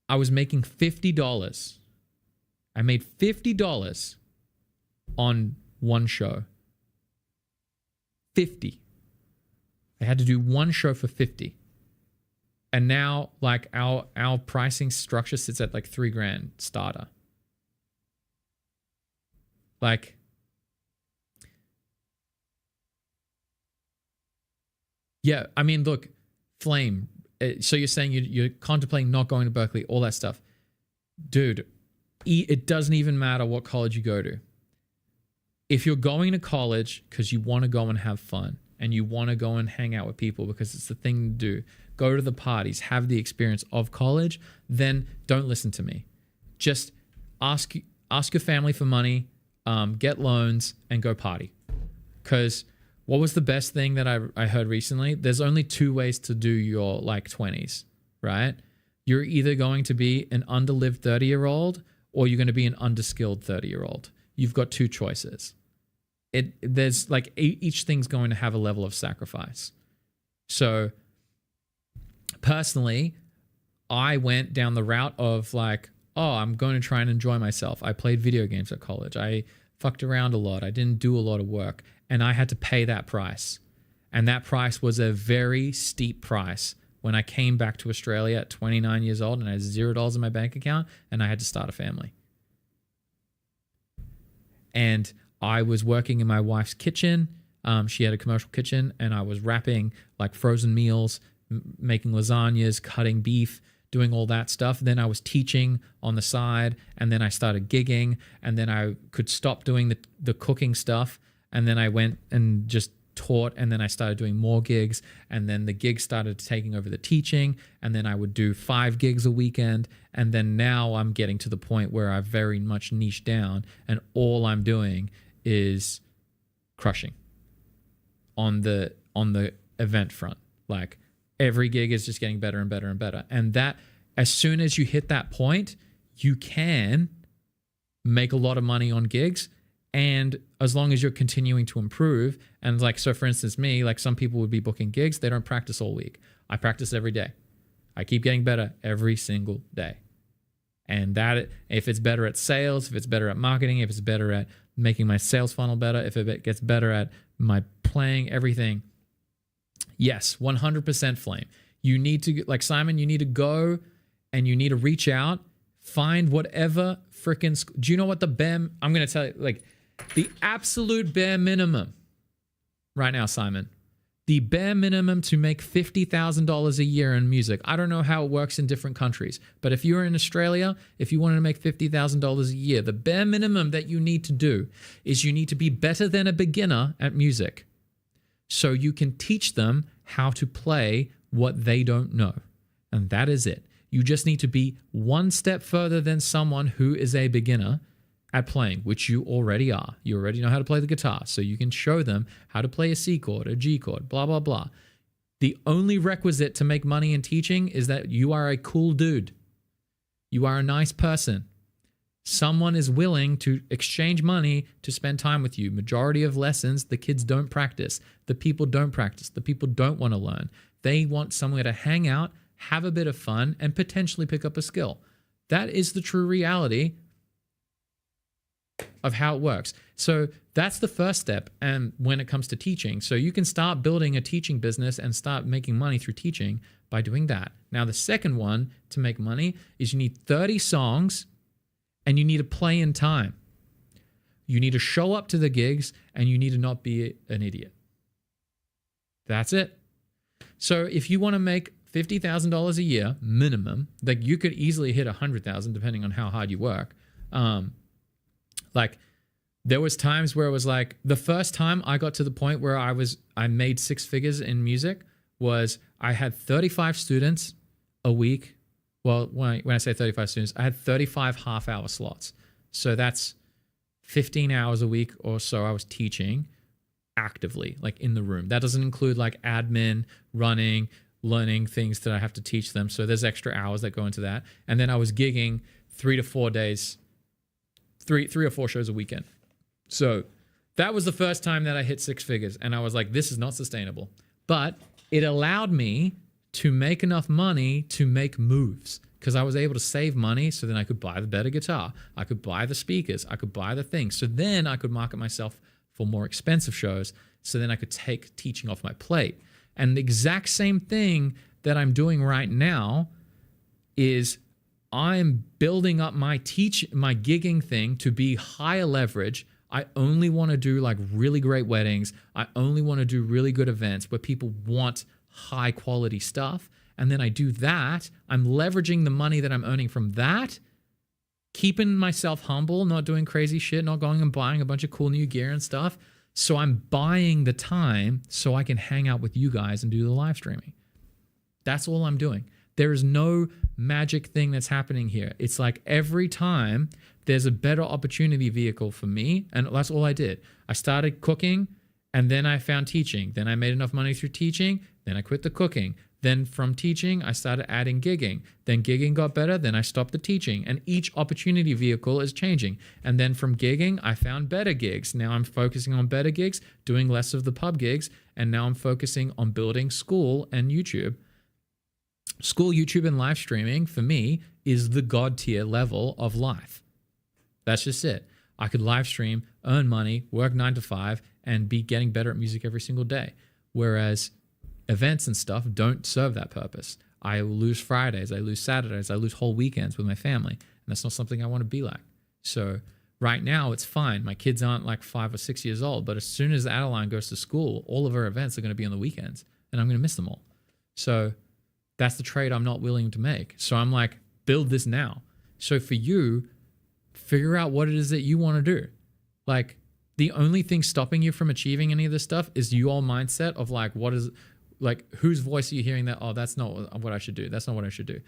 I was making $50. I made $50 on one show. 50. I had to do one show for 50. And now, like, our pricing structure sits at like $3 grand starter. Like, yeah, I mean, look, Flame. So you're saying you're contemplating not going to Berkeley, all that stuff. Dude, it doesn't even matter what college you go to. If you're going to college because you want to go and have fun and you want to go and hang out with people because it's the thing to do, go to the parties, have the experience of college, then don't listen to me. Just ask your family for money, get loans, and go party. Because what was the best thing that I heard recently? There's only 2 ways to do your like 20s, right? You're either going to be an underlived 30-year-old or you're going to be an underskilled 30-year-old. You've got 2 choices. There's like each thing's going to have a level of sacrifice. So personally, I went down the route of like, oh, I'm going to try and enjoy myself. I played video games at college. I fucked around a lot. I didn't do a lot of work, and I had to pay that price. And that price was a very steep price when I came back to Australia at 29 years old and I had $0 in my bank account and I had to start a family. And I was working in my wife's kitchen. She had a commercial kitchen, and I was wrapping like frozen meals, making lasagnas, cutting beef, doing all that stuff. Then I was teaching on the side, and then I started gigging, and then I could stop doing the cooking stuff. And then I went and just taught, and then I started doing more gigs, and then the gigs started taking over the teaching, and then I would do 5 gigs a weekend, and then now I'm getting to the point where I've very much niched down, and all I'm doing is crushing on the event front. Like every gig is just getting better and better and better, and that as soon as you hit that point, you can make a lot of money on gigs. And as long as you're continuing to improve, and like, so for instance, me, like some people would be booking gigs, they don't practice all week. I practice every day. I keep getting better every single day. And that, if it's better at sales, if it's better at marketing, if it's better at making my sales funnel better, if it gets better at my playing, everything, yes, 100% flame. You need to, like Simon, you need to go and you need to reach out, find whatever freaking, do you know what I'm going to tell you, like, the absolute bare minimum right now, Simon, the bare minimum to make $50,000 a year in music. I don't know how it works in different countries, but if you're in Australia, if you wanted to make $50,000 a year, the bare minimum that you need to do is you need to be better than a beginner at music. So you can teach them how to play what they don't know. And that is it. You just need to be one step further than someone who is a beginner at playing, which you already are. You already know how to play the guitar, so you can show them how to play a C chord, a G chord, blah, blah, blah. The only requisite to make money in teaching is that you are a cool dude. You are a nice person. Someone is willing to exchange money to spend time with you. Majority of lessons, the kids don't practice. The people don't practice. The people don't want to learn. They want somewhere to hang out, have a bit of fun, and potentially pick up a skill. That is the true reality of how it works. So that's the first step. And when it comes to teaching, so you can start building a teaching business and start making money through teaching by doing that. Now, the second one to make money is you need 30 songs and you need to play in time. You need to show up to the gigs and you need to not be an idiot. That's it. So if you want to make $50,000 a year minimum, like you could easily hit 100,000 depending on how hard you work. Like there was times where it was like the first time I got to the point where I made 6 figures in music was I had 35 students a week. Well, when I say 35 students, I had 35 half-hour slots. So that's 15 hours a week or so I was teaching actively, like in the room. That doesn't include like admin, running, learning things that I have to teach them. So there's extra hours that go into that. And then I was gigging 3 to 4 days, three or four shows a weekend. So that was the first time that I hit 6 figures. And I was like, this is not sustainable. But it allowed me to make enough money to make moves because I was able to save money. So then I could buy the better guitar. I could buy the speakers. I could buy the things. So then I could market myself for more expensive shows. So then I could take teaching off my plate. And the exact same thing that I'm doing right now is I'm building up my gigging thing to be higher leverage. I only want to do like really great weddings. I only want to do really good events where people want high quality stuff. And then I do that. I'm leveraging the money that I'm earning from that, keeping myself humble, not doing crazy shit, not going and buying a bunch of cool new gear and stuff. So I'm buying the time so I can hang out with you guys and do the live streaming. That's all I'm doing. There is no magic thing that's happening here. It's like every time there's a better opportunity vehicle for me, and that's all I did. I started cooking, and then I found teaching. Then I made enough money through teaching. Then I quit the cooking. Then from teaching, I started adding gigging. Then gigging got better. Then I stopped the teaching. And each opportunity vehicle is changing. And then from gigging, I found better gigs. Now I'm focusing on better gigs, doing less of the pub gigs. And now I'm focusing on building school and YouTube. School, YouTube, and live streaming for me is the God tier level of life. That's just it. I could live stream, earn money, work 9 to 5, and be getting better at music every single day. Whereas events and stuff don't serve that purpose. I lose Fridays, I lose Saturdays, I lose whole weekends with my family. And that's not something I want to be like. So right now it's fine. My kids aren't like 5 or 6 years old, but as soon as Adeline goes to school, all of her events are going to be on the weekends and I'm going to miss them all. So that's the trade I'm not willing to make. So I'm like, build this now. So for you, figure out what it is that you want to do. Like the only thing stopping you from achieving any of this stuff is your mindset of like, whose voice are you hearing that, oh, that's not what I should do. That's not what I should do.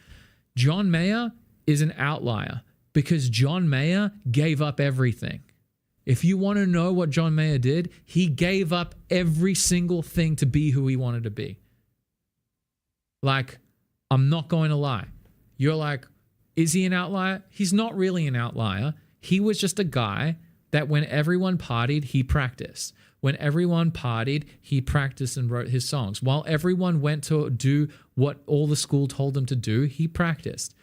John Mayer is an outlier because John Mayer gave up everything. If you want to know what John Mayer did, he gave up every single thing to be who he wanted to be. Like, I'm not going to lie. You're like, is he an outlier? He's not really an outlier. He was just a guy that when everyone partied, he practiced. When everyone partied, he practiced and wrote his songs. While everyone went to do what all the school told him to do, he practiced.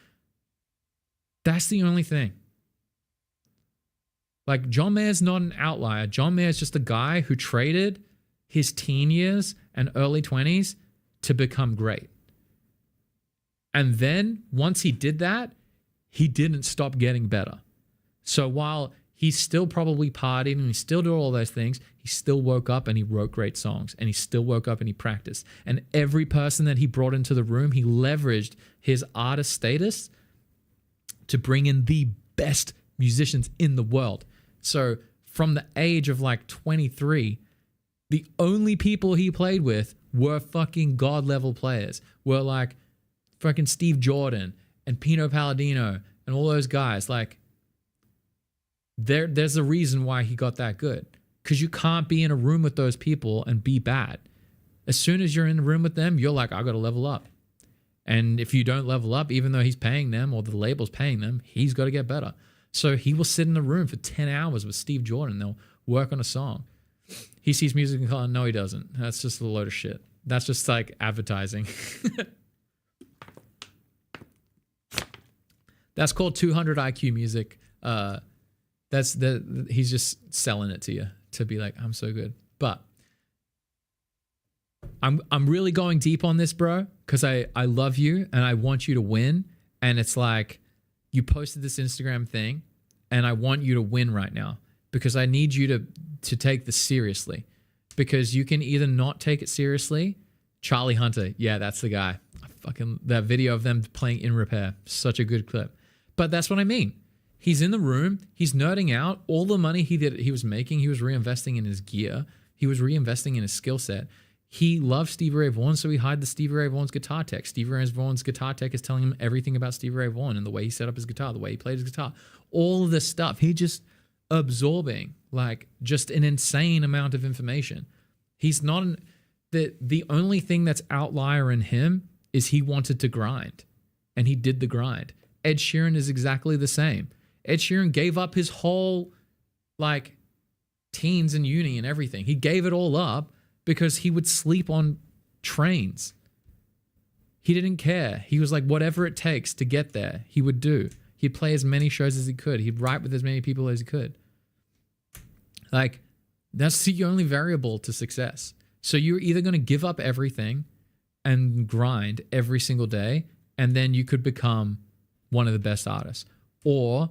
That's the only thing. Like, John Mayer's not an outlier. John Mayer's just a guy who traded his teen years and early 20s to become great. And then once he did that, he didn't stop getting better. So while he still probably partied and he still did all those things, he still woke up and he wrote great songs, and he still woke up and he practiced. And every person that he brought into the room, he leveraged his artist status to bring in the best musicians in the world. So from the age of like 23, the only people he played with were fucking God level players. Were like fucking Steve Jordan and Pino Palladino and all those guys. Like, there's a reason why he got that good. Because you can't be in a room with those people and be bad. As soon as you're in the room with them, you're like, I got to level up. And if you don't level up, even though he's paying them or the label's paying them, he's got to get better. So he will sit in the room for 10 hours with Steve Jordan. They'll work on a song. He sees music in color. No, he doesn't. That's just a load of shit. That's just like advertising. That's called 200 IQ music. He's just selling it to you to be like, I'm so good. But I'm really going deep on this, bro, because I love you and I want you to win. And it's like, you posted this Instagram thing and I want you to win right now because I need you to take this seriously, because you can either not take it seriously. Charlie Hunter. Yeah, that's the guy. That video of them playing In Repair. Such a good clip. But that's what I mean. He's in the room. He's nerding out. All the money he was making, he was reinvesting in his gear. He was reinvesting in his skill set. He loves Stevie Ray Vaughan, so he hired the Stevie Ray Vaughan's guitar tech. Stevie Ray Vaughan's guitar tech is telling him everything about Stevie Ray Vaughan and the way he set up his guitar, the way he played his guitar, all of this stuff. He just absorbing like just an insane amount of information. He's not the only thing that's outlier in him is he wanted to grind, and he did the grind. Ed Sheeran is exactly the same. Ed Sheeran gave up his whole like teens and uni and everything. He gave it all up because he would sleep on trains. He didn't care. He was like, whatever it takes to get there, he would do. He'd play as many shows as he could. He'd write with as many people as he could. Like, that's the only variable to success. So you're either going to give up everything and grind every single day, and then you could become one of the best artists. Or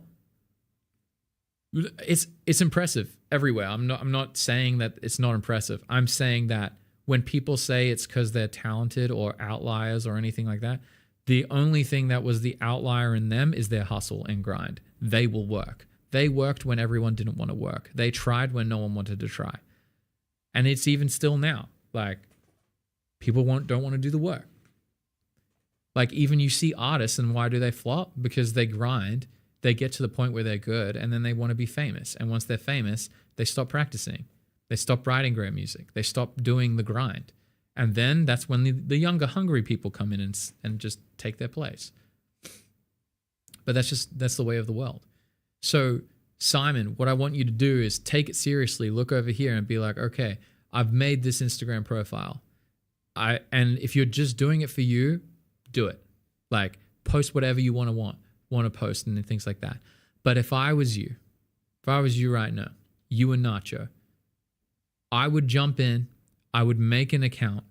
it's impressive everywhere. I'm not saying that it's not impressive. I'm saying that when people say it's because they're talented or outliers or anything like that, the only thing that was the outlier in them is their hustle and grind. They will work. They worked when everyone didn't want to work. They tried when no one wanted to try. And it's even still now. Like, people don't want to do the work. Like, even you see artists, and why do they flop? Because they grind. They get to the point where they're good, and then they want to be famous. And once they're famous, they stop practicing. They stop writing great music. They stop doing the grind. And then that's when the younger, hungry people come in and just take their place. But that's the way of the world. So, Simon, what I want you to do is take it seriously. Look over here and be like, okay, I've made this Instagram profile. And if you're just doing it for you, do it. Like post whatever you want to post and things like that. But if I was you right now, you and Nacho, I would jump in, I would make an account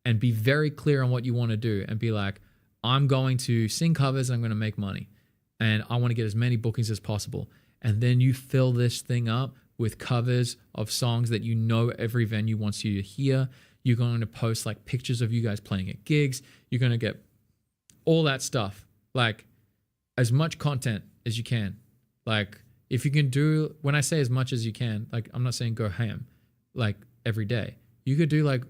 and be very clear on what you want to do and be like, I'm going to sing covers and I'm going to make money. And I want to get as many bookings as possible. And then you fill this thing up with covers of songs that you know every venue wants you to hear. You're going to post like pictures of you guys playing at gigs. You're going to get all that stuff. Like as much content as you can. Like if you can do, when I say as much as you can, like I'm not saying go ham like every day. You could do like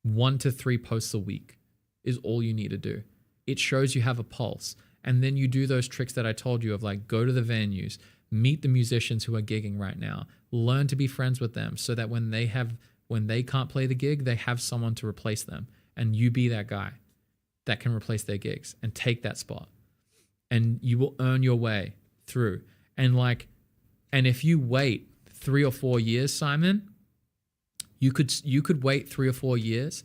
1 to 3 posts a week is all you need to do. It shows you have a pulse. And then you do those tricks that I told you of like go to the venues, meet the musicians who are gigging right now, learn to be friends with them so that when they can't play the gig, they have someone to replace them. And you be that guy that can replace their gigs and take that spot. And you will earn your way through. And if you wait 3 or 4 years, Simon, you could wait 3 or 4 years,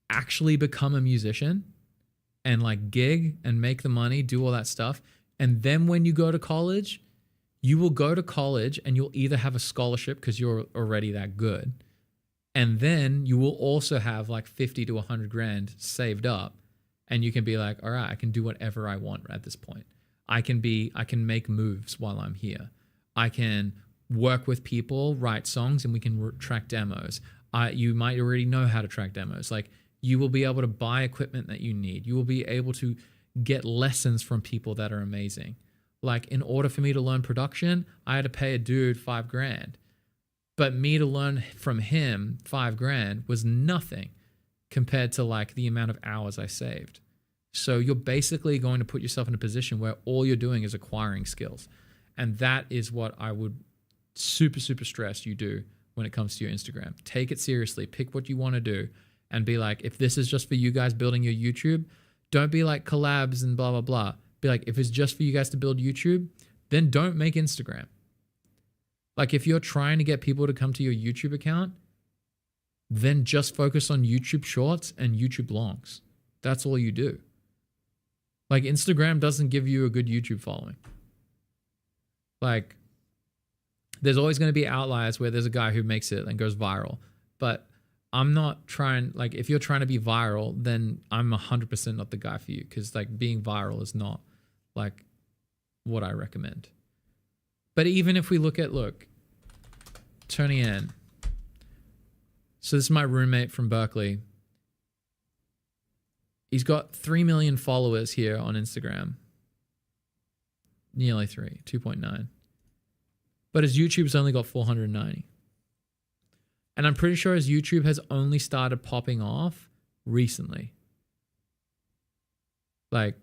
actually become a musician and like gig and make the money, do all that stuff. And then when you go to college, you will go to college and you'll either have a scholarship because you're already that good. And then you will also have like 50 to 100 grand saved up. And you can be like, all right, I can do whatever I want at this point. I can make moves while I'm here. I can work with people, write songs, and we can track demos. You might already know how to track demos. Like you will be able to buy equipment that you need. You will be able to get lessons from people that are amazing. Like in order for me to learn production, I had to pay a dude $5,000. But me to learn from him $5,000 was nothing compared to like the amount of hours I saved. So you're basically going to put yourself in a position where all you're doing is acquiring skills. And that is what I would super, super stress you do when it comes to your Instagram. Take it seriously. Pick what you want to do and be like, if this is just for you guys building your YouTube, don't be like collabs and blah, blah, blah. Be like, if it's just for you guys to build YouTube, then don't make Instagram. Like if you're trying to get people to come to your YouTube account, then just focus on YouTube shorts and YouTube longs. That's all you do. Like Instagram doesn't give you a good YouTube following. Like there's always going to be outliers where there's a guy who makes it and goes viral. But I'm not trying, like if you're trying to be viral, then I'm 100% not the guy for you. Because like being viral is not like what I recommend. But even if we look, Tony Ann. So this is my roommate from Berkeley. He's got 3 million followers here on Instagram. Nearly 2.9. But his YouTube's only got 490. And I'm pretty sure his YouTube has only started popping off recently. Like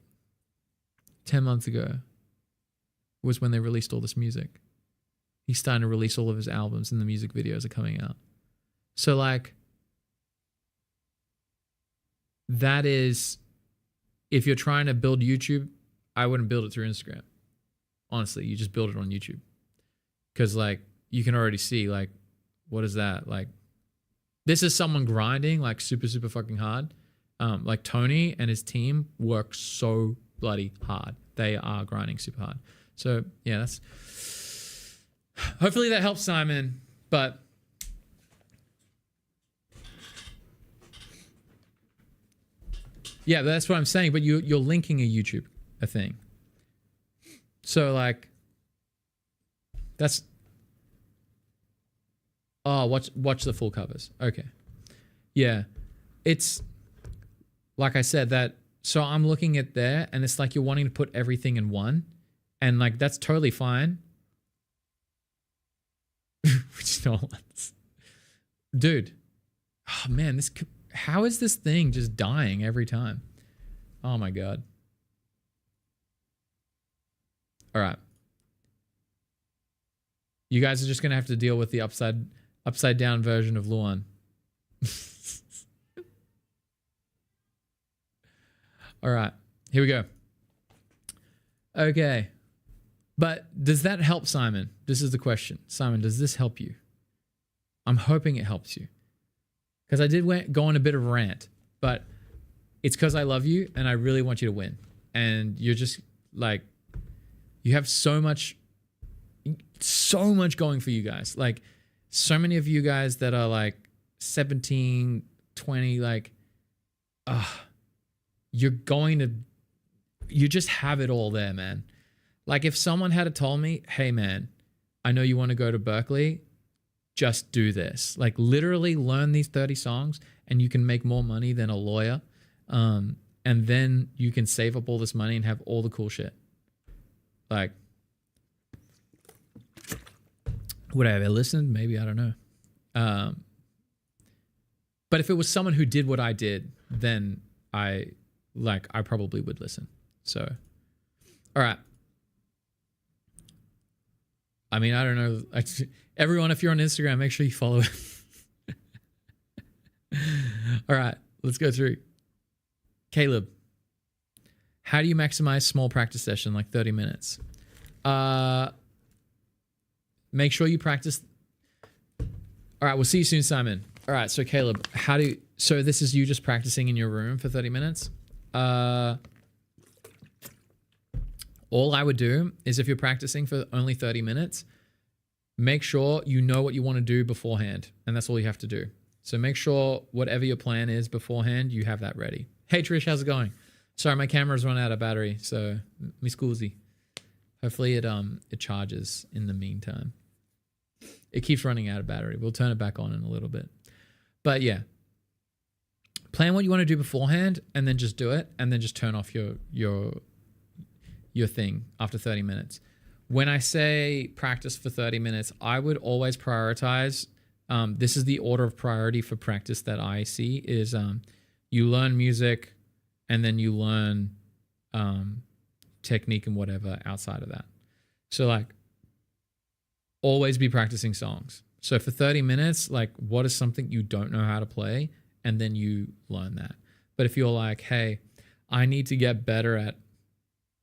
10 months ago was when they released all this music. He's starting to release all of his albums and the music videos are coming out. So like, that is, if you're trying to build YouTube, I wouldn't build it through Instagram. Honestly, you just build it on YouTube. Because like, you can already see like, what is that? Like, this is someone grinding like super, super fucking hard. Like Tony and his team work so bloody hard. They are grinding super hard. So yeah, that's, hopefully that helps, Simon. But yeah, that's what I'm saying. But you're linking a thing. So like, that's, oh, watch the full covers. Okay. Yeah. It's like I said that. So I'm looking at there and it's like you're wanting to put everything in one, and like, that's totally fine. Which no one's, dude. Oh man, how is this thing just dying every time? Oh my God. All right. You guys are just going to have to deal with the upside down version of Luan. All right, here we go. Okay. But does that help, Simon? This is the question. Simon, does this help you? I'm hoping it helps you. Because I did go on a bit of a rant, but it's because I love you and I really want you to win. And you're just like, you have so much going for you guys. Like, so many of you guys that are like 17, 20, like, you just have it all there, man. Like, if someone had told me, hey man, I know you want to go to Berkeley, just do this. Like, literally learn these 30 songs and you can make more money than a lawyer. And then you can save up all this money and have all the cool shit. Like, would I have listened? Maybe, I don't know. But if it was someone who did what I did, then I probably would listen. So, all right. I mean, I don't know. Everyone, if you're on Instagram, make sure you follow it. All right, let's go through. Kaleb, how do you maximize small practice session, like 30 minutes? Make sure you practice. All right, we'll see you soon, Simon. All right, so Kaleb, so this is you just practicing in your room for 30 minutes? All I would do is, if you're practicing for only 30 minutes, make sure you know what you want to do beforehand. And that's all you have to do. So make sure whatever your plan is beforehand, you have that ready. Hey Trish, how's it going? Sorry, my camera's run out of battery, so me scusi. Hopefully it charges in the meantime. It keeps running out of battery. We'll turn it back on in a little bit. But yeah, plan what you want to do beforehand and then just do it, and then just turn off your thing after 30 minutes. When I say practice for 30 minutes, I would always prioritize. This is the order of priority for practice that I see is you learn music and then you learn technique and whatever outside of that. So like, always be practicing songs. So for 30 minutes, like, what is something you don't know how to play? And then you learn that. But if you're like, hey, I need to get better at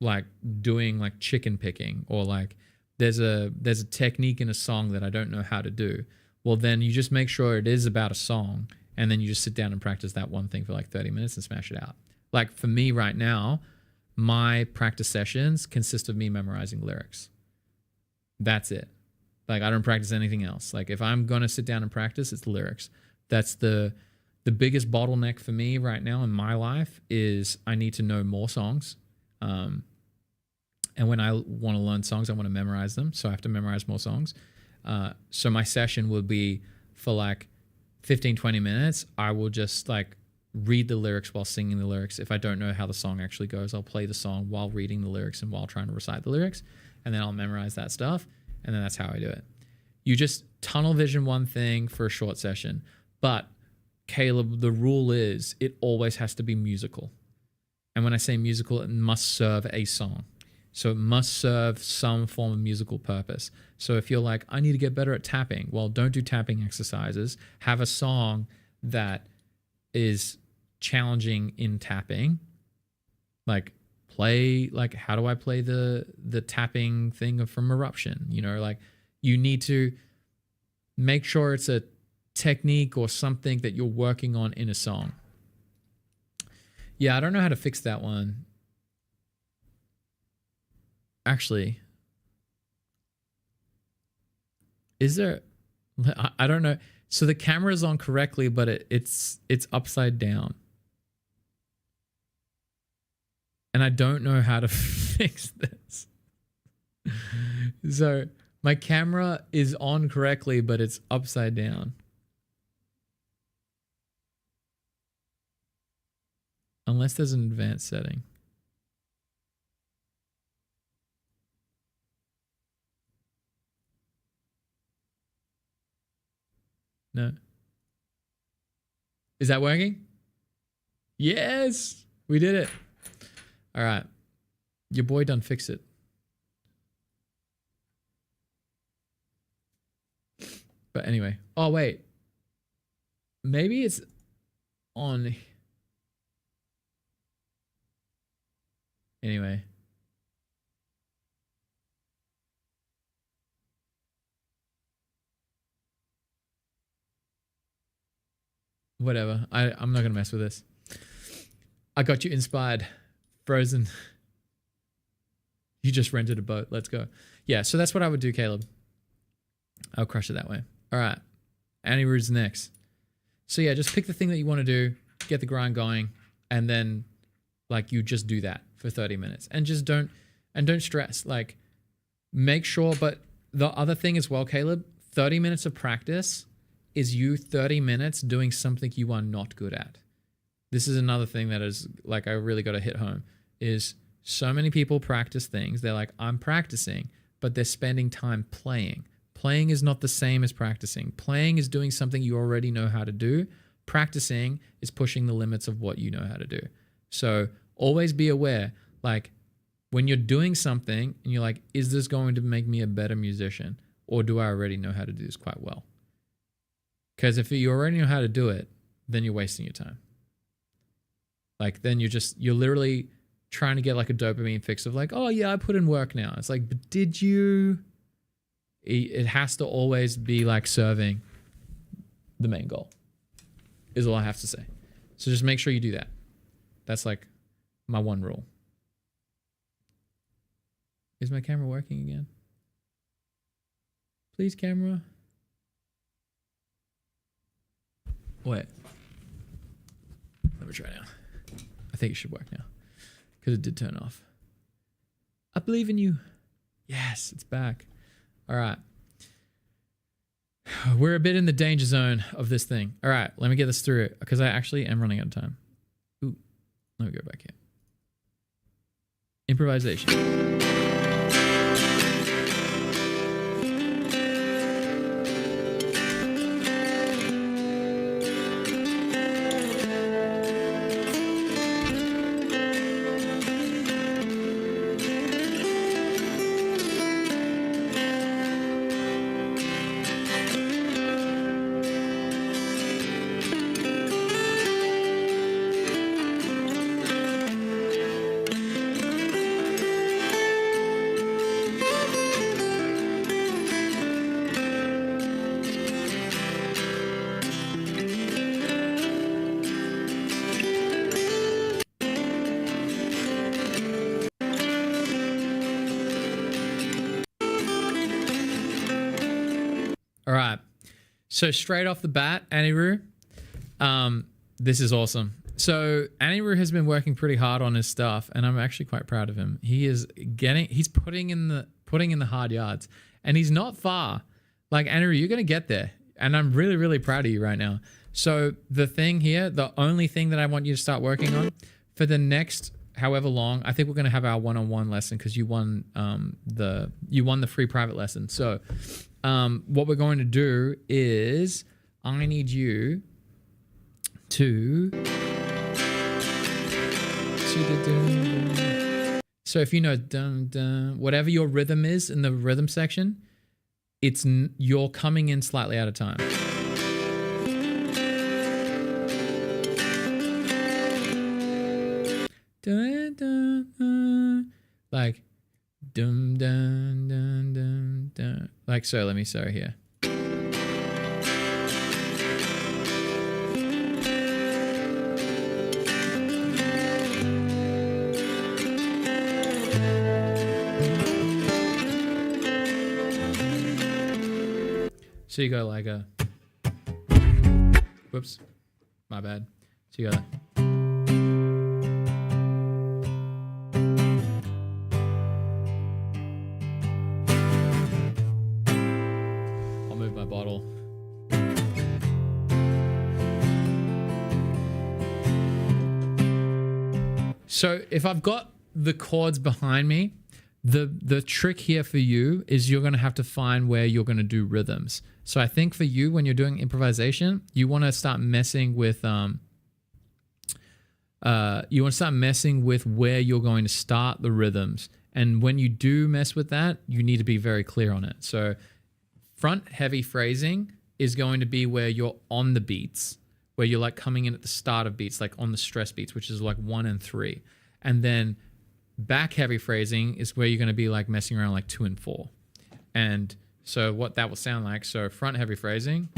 like doing like chicken picking, or like there's a technique in a song that I don't know how to do, well, then you just make sure it is about a song, and then you just sit down and practice that one thing for like 30 minutes and smash it out. Like for me right now, my practice sessions consist of me memorizing lyrics. That's it. Like, I don't practice anything else. Like, if I'm going to sit down and practice, it's the lyrics. That's the biggest bottleneck for me right now in my life is I need to know more songs. And when I want to learn songs, I want to memorize them. So I have to memorize more songs. So my session will be for like 15, 20 minutes. I will just like read the lyrics while singing the lyrics. If I don't know how the song actually goes, I'll play the song while reading the lyrics and while trying to recite the lyrics. And then I'll memorize that stuff. And then that's how I do it. You just tunnel vision one thing for a short session. But Kaleb, the rule is it always has to be musical. And when I say musical, it must serve a song. So it must serve some form of musical purpose. So if you're like, I need to get better at tapping, well, don't do tapping exercises. Have a song that is challenging in tapping. Like play, like, how do I play the tapping thing from Eruption? You know, like, you need to make sure it's a technique or something that you're working on in a song. Yeah, I don't know how to fix that one. Actually, is there? I don't know. So the camera's on correctly, but it's upside down. And I don't know how to fix this. So my camera is on correctly, but it's upside down. Unless there's an advanced setting. No. Is that working? Yes, we did it. All right. Your boy done fixed it. But anyway. Oh, wait. Maybe it's on. Anyway. Whatever. I'm not going to mess with this. I got you inspired. Frozen. You just rented a boat. Let's go. Yeah, so that's what I would do, Caleb. I'll crush it that way. All right. Anirud's next. So yeah, just pick the thing that you want to do, get the grind going, and then like you just do that for 30 minutes. And just don't stress. Like make sure, but the other thing as well, Caleb, 30 minutes of practice is you 30 minutes doing something you are not good at. This is another thing that is like I really got to hit home is so many people practice things. They're like, I'm practicing, but they're spending time playing. Playing is not the same as practicing. Playing is doing something you already know how to do. Practicing is pushing the limits of what you know how to do. So always be aware, like when you're doing something and you're like, is this going to make me a better musician? Or do I already know how to do this quite well? Because if you already know how to do it, then you're wasting your time. Like then you're literally trying to get like a dopamine fix of like, oh yeah, I put in work now. It's like, but did you? It has to always be like serving the main goal is all I have to say. So just make sure you do that. That's like my one rule. Is my camera working again? Please, camera. Wait. Let me try now. I think it should work now because it did turn off. I believe in you. Yes, it's back. All right. We're a bit in the danger zone of this thing. All right, let me get this through because I actually am running out of time. Ooh, let me go back here. Improvisation. All right. So straight off the bat, Anirudt, this is awesome. So Anirudt has been working pretty hard on his stuff, and I'm actually quite proud of him. He's putting in the hard yards, and he's not far. Like Anirudt, you're gonna get there, and I'm really, really proud of you right now. So the thing here, the only thing that I want you to start working on for the next however long, I think we're gonna have our one-on-one lesson because you won the free private lesson. So what we're going to do is I need you to so if you know dun, dun, whatever your rhythm is in the rhythm section, you're coming in slightly out of time. Dun, dun, dun. Like dum dun dun dun dun. Like so, let me start here. So you go like a whoops, my bad. So you go like bottle. So if I've got the chords behind me, the trick here for you is you're going to have to find where you're going to do rhythms. So I think for you, when you're doing improvisation, you want to start messing with where you're going to start the rhythms. And when you do mess with that, you need to be very clear on it. So front heavy phrasing is going to be where you're on the beats, where you're like coming in at the start of beats, like on the stress beats, which is like 1 and 3. And then back heavy phrasing is where you're going to be like messing around like 2 and 4. And so what that will sound like, so front heavy phrasing.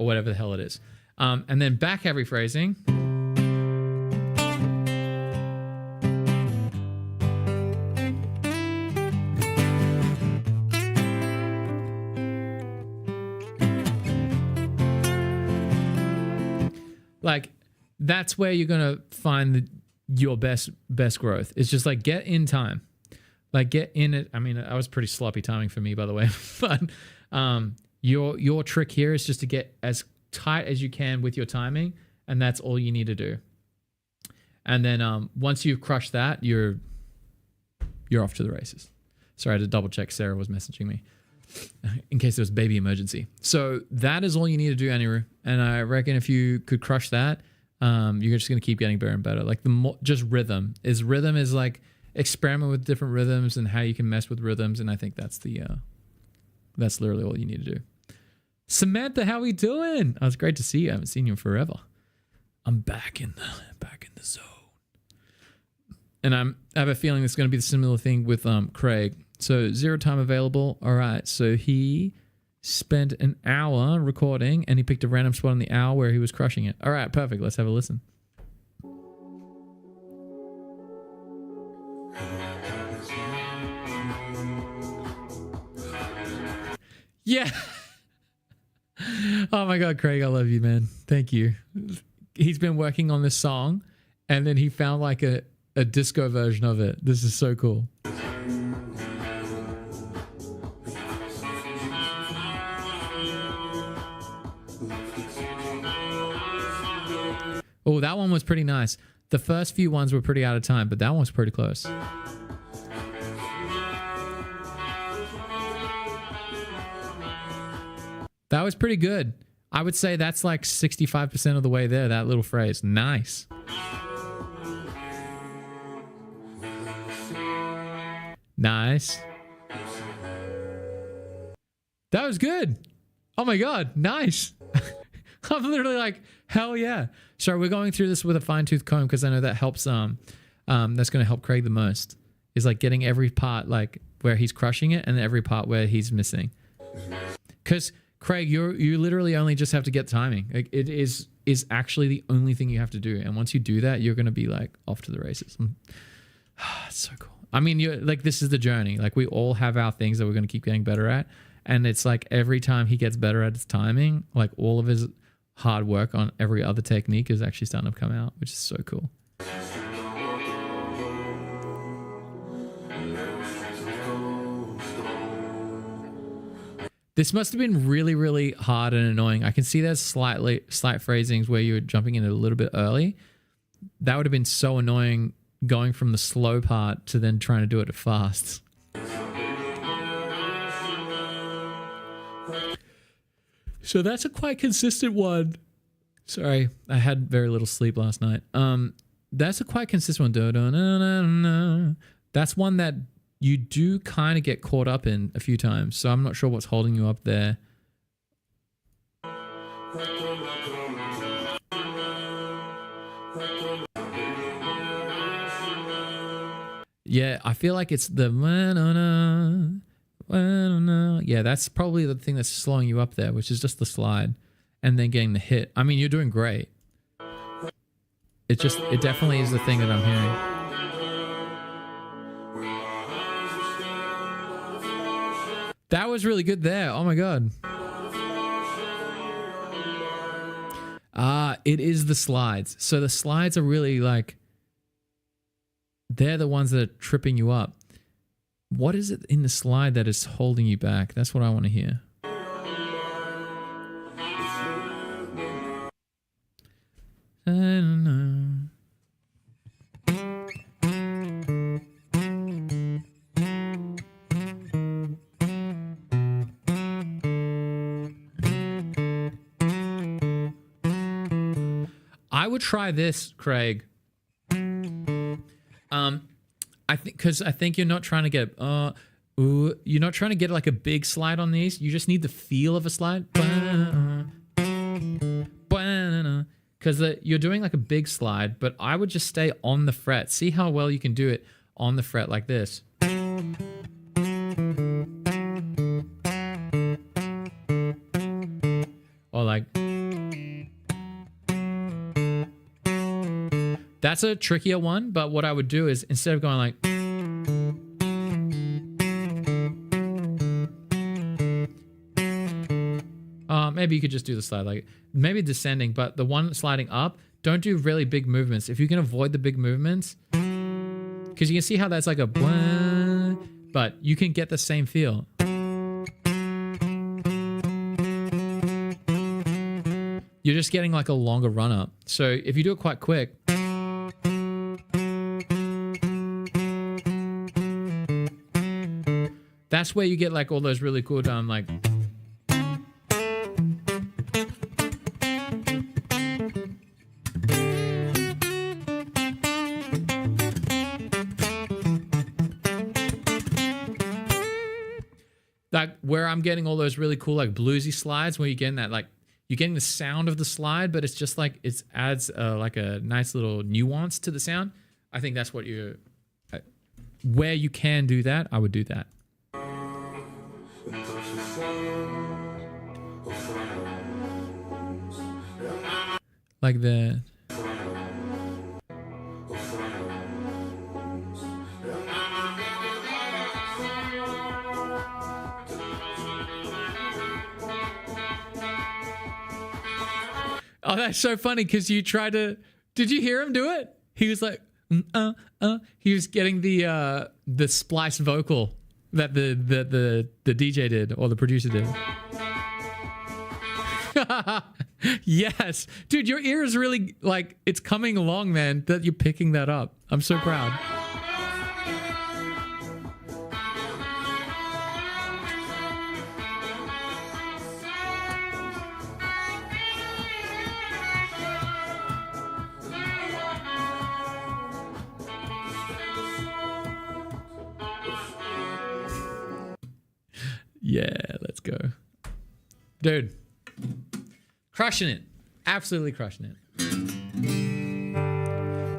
whatever the hell it is. And then back heavy phrasing. Like, that's where you're going to find your best growth. It's just like, get in time. Like, get in it. I mean, I was pretty sloppy timing for me, by the way. But your trick here is just to get as tight as you can with your timing, and that's all you need to do. And then once you've crushed that, you're off to the races. Sorry, I had to double check. Sarah was messaging me in case there was a baby emergency. So that is all you need to do, Anirudt. And I reckon if you could crush that, you're just going to keep getting better and better. Like just rhythm is like experiment with different rhythms and how you can mess with rhythms. And I think that's literally all you need to do. Samantha, how we doing? Oh, it's great to see you. I haven't seen you in forever. I'm back in the zone. And I have a feeling it's going to be the similar thing with Craig. So 0 time available. All right. So he spent an hour recording and he picked a random spot in the hour where he was crushing it. All right, perfect. Let's have a listen. Yeah. Oh my God, Craig, I love you, man. Thank you. He's been working on this song and then he found like a disco version of it. This is so cool. Oh, that one was pretty nice. The first few ones were pretty out of time, but that one was pretty close. That was pretty good. I would say that's like 65% of the way there, that little phrase. Nice. Nice. That was good. Oh my God, nice. I'm literally like, hell yeah. So we're going through this with a fine-tooth comb because I know that helps. That's going to help Craig the most. Is like getting every part like where he's crushing it and every part where he's missing. Because Craig, you literally only just have to get timing. Like, it is actually the only thing you have to do. And once you do that, you're going to be like off to the races. It's so cool. I mean, you're like, this is the journey. Like, we all have our things that we're going to keep getting better at. And it's like every time he gets better at his timing, like all of his hard work on every other technique is actually starting to come out, which is so cool. This must have been really, really hard and annoying. I can see there's slight phrasings where you're jumping in a little bit early. That would have been so annoying going from the slow part to then trying to do it fast. So that's a quite consistent one. Sorry, I had very little sleep last night. That's a quite consistent one. That's one that you do kind of get caught up in a few times. So I'm not sure what's holding you up there. Yeah, I feel like it's the... Yeah, that's probably the thing that's slowing you up there, which is just the slide and then getting the hit. I mean, you're doing great. It definitely is the thing that I'm hearing. That was really good there. Oh my God. It is the slides. So the slides are really like, they're the ones that are tripping you up. What is it in the slide that is holding you back? That's what I want to hear. I don't know. I would try this, Craig. I think you're not trying to get you're not trying to get like a big slide on these. You just need the feel of a slide. Because you're doing like a big slide, but I would just stay on the fret. See how well you can do it on the fret like this. Or like That's a trickier one, but what I would do is instead of going like, maybe you could just do the slide, like maybe descending, but the one sliding up, don't do really big movements. If you can avoid the big movements, because you can see how that's like a blah, but you can get the same feel. You're just getting like a longer run up. So if you do it quite quick, that's where you get like all those really cool like where I'm getting all those really cool like bluesy slides where you're getting that like you're getting the sound of the slide, but it's just like it adds like a nice little nuance to the sound. I think that's what you're where you can do that. I would do that. Like the oh, that's so funny because you tried to. Did you hear him do it? He was like, He was getting the spliced vocal that the DJ did or the producer did. Yes, dude, your ear is really like it's coming along, man. That you're picking that up. I'm so proud. Yeah, let's go. Dude. Crushing it. Absolutely crushing it.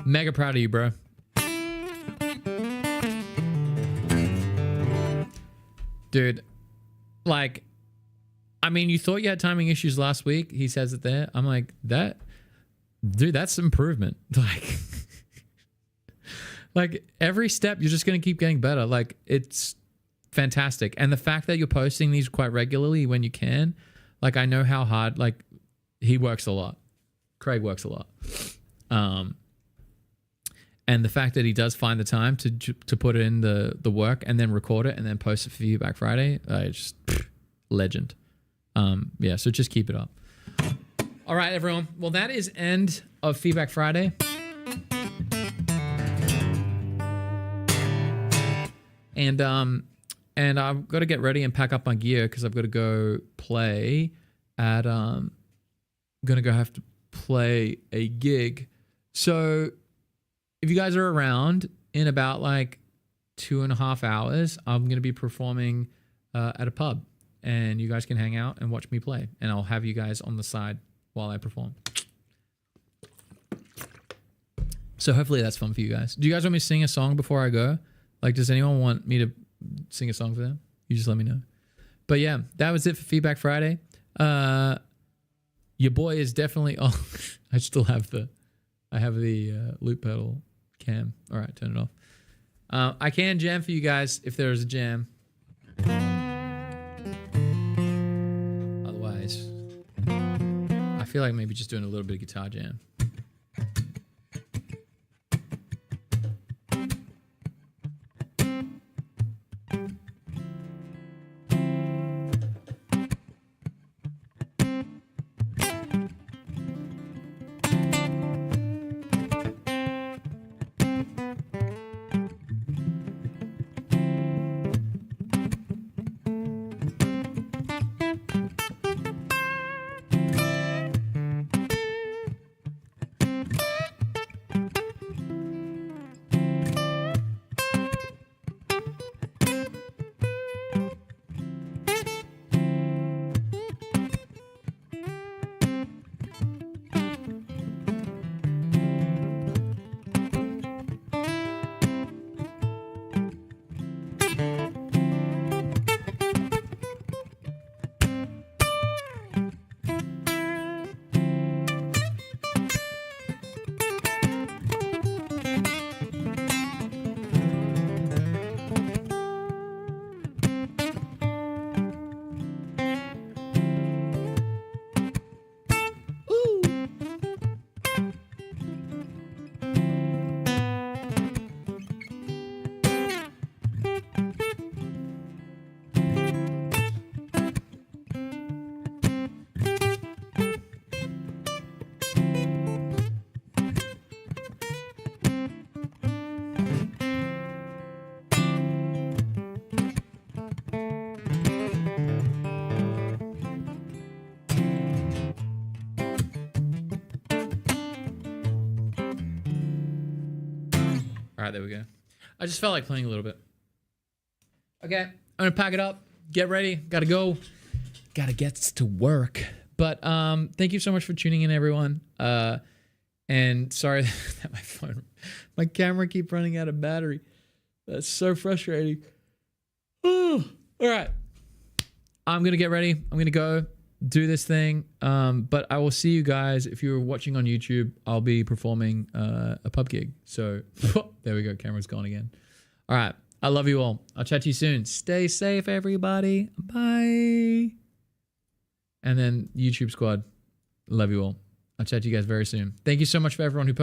Mega proud of you, bro. Dude, like, I mean, you thought you had timing issues last week. He says it there. I'm like, dude, that's improvement. Like every step, you're just going to keep getting better. Like, it's fantastic. And the fact that you're posting these quite regularly when you can, like, I know how hard, like, he works a lot. Craig works a lot. And the fact that he does find the time to put it in the work and then record it and then post it for Feedback Friday, just legend. Yeah, so just keep it up. All right, everyone. Well, that is end of Feedback Friday. And I've got to get ready and pack up my gear because I've got to go play at have to play a gig. So if you guys are around in about like 2.5 hours, I'm going to be performing at a pub and you guys can hang out and watch me play and I'll have you guys on the side while I perform. So hopefully that's fun for you guys. Do you guys want me to sing a song before I go? Like, does anyone want me to sing a song for them? You just let me know. But yeah, that was it for Feedback Friday. Your boy is definitely on. I still have the loop pedal cam. All right, turn it off. I can jam for you guys if there is a jam. Otherwise, I feel like maybe just doing a little bit of guitar jam. All right, there we go. I just felt like playing a little bit. Okay, I'm gonna pack it up. Get ready. Gotta go. Gotta get to work. But thank you so much for tuning in, everyone. And sorry that my camera keep running out of battery. That's so frustrating. All right, I'm gonna get ready. I'm gonna go do this thing. But I will see you guys. If you're watching on YouTube, I'll be performing a pub gig. So there we go. Camera's gone again. All right. I love you all. I'll chat to you soon. Stay safe, everybody. Bye. And then YouTube squad, love you all. I'll chat to you guys very soon. Thank you so much for everyone who posted.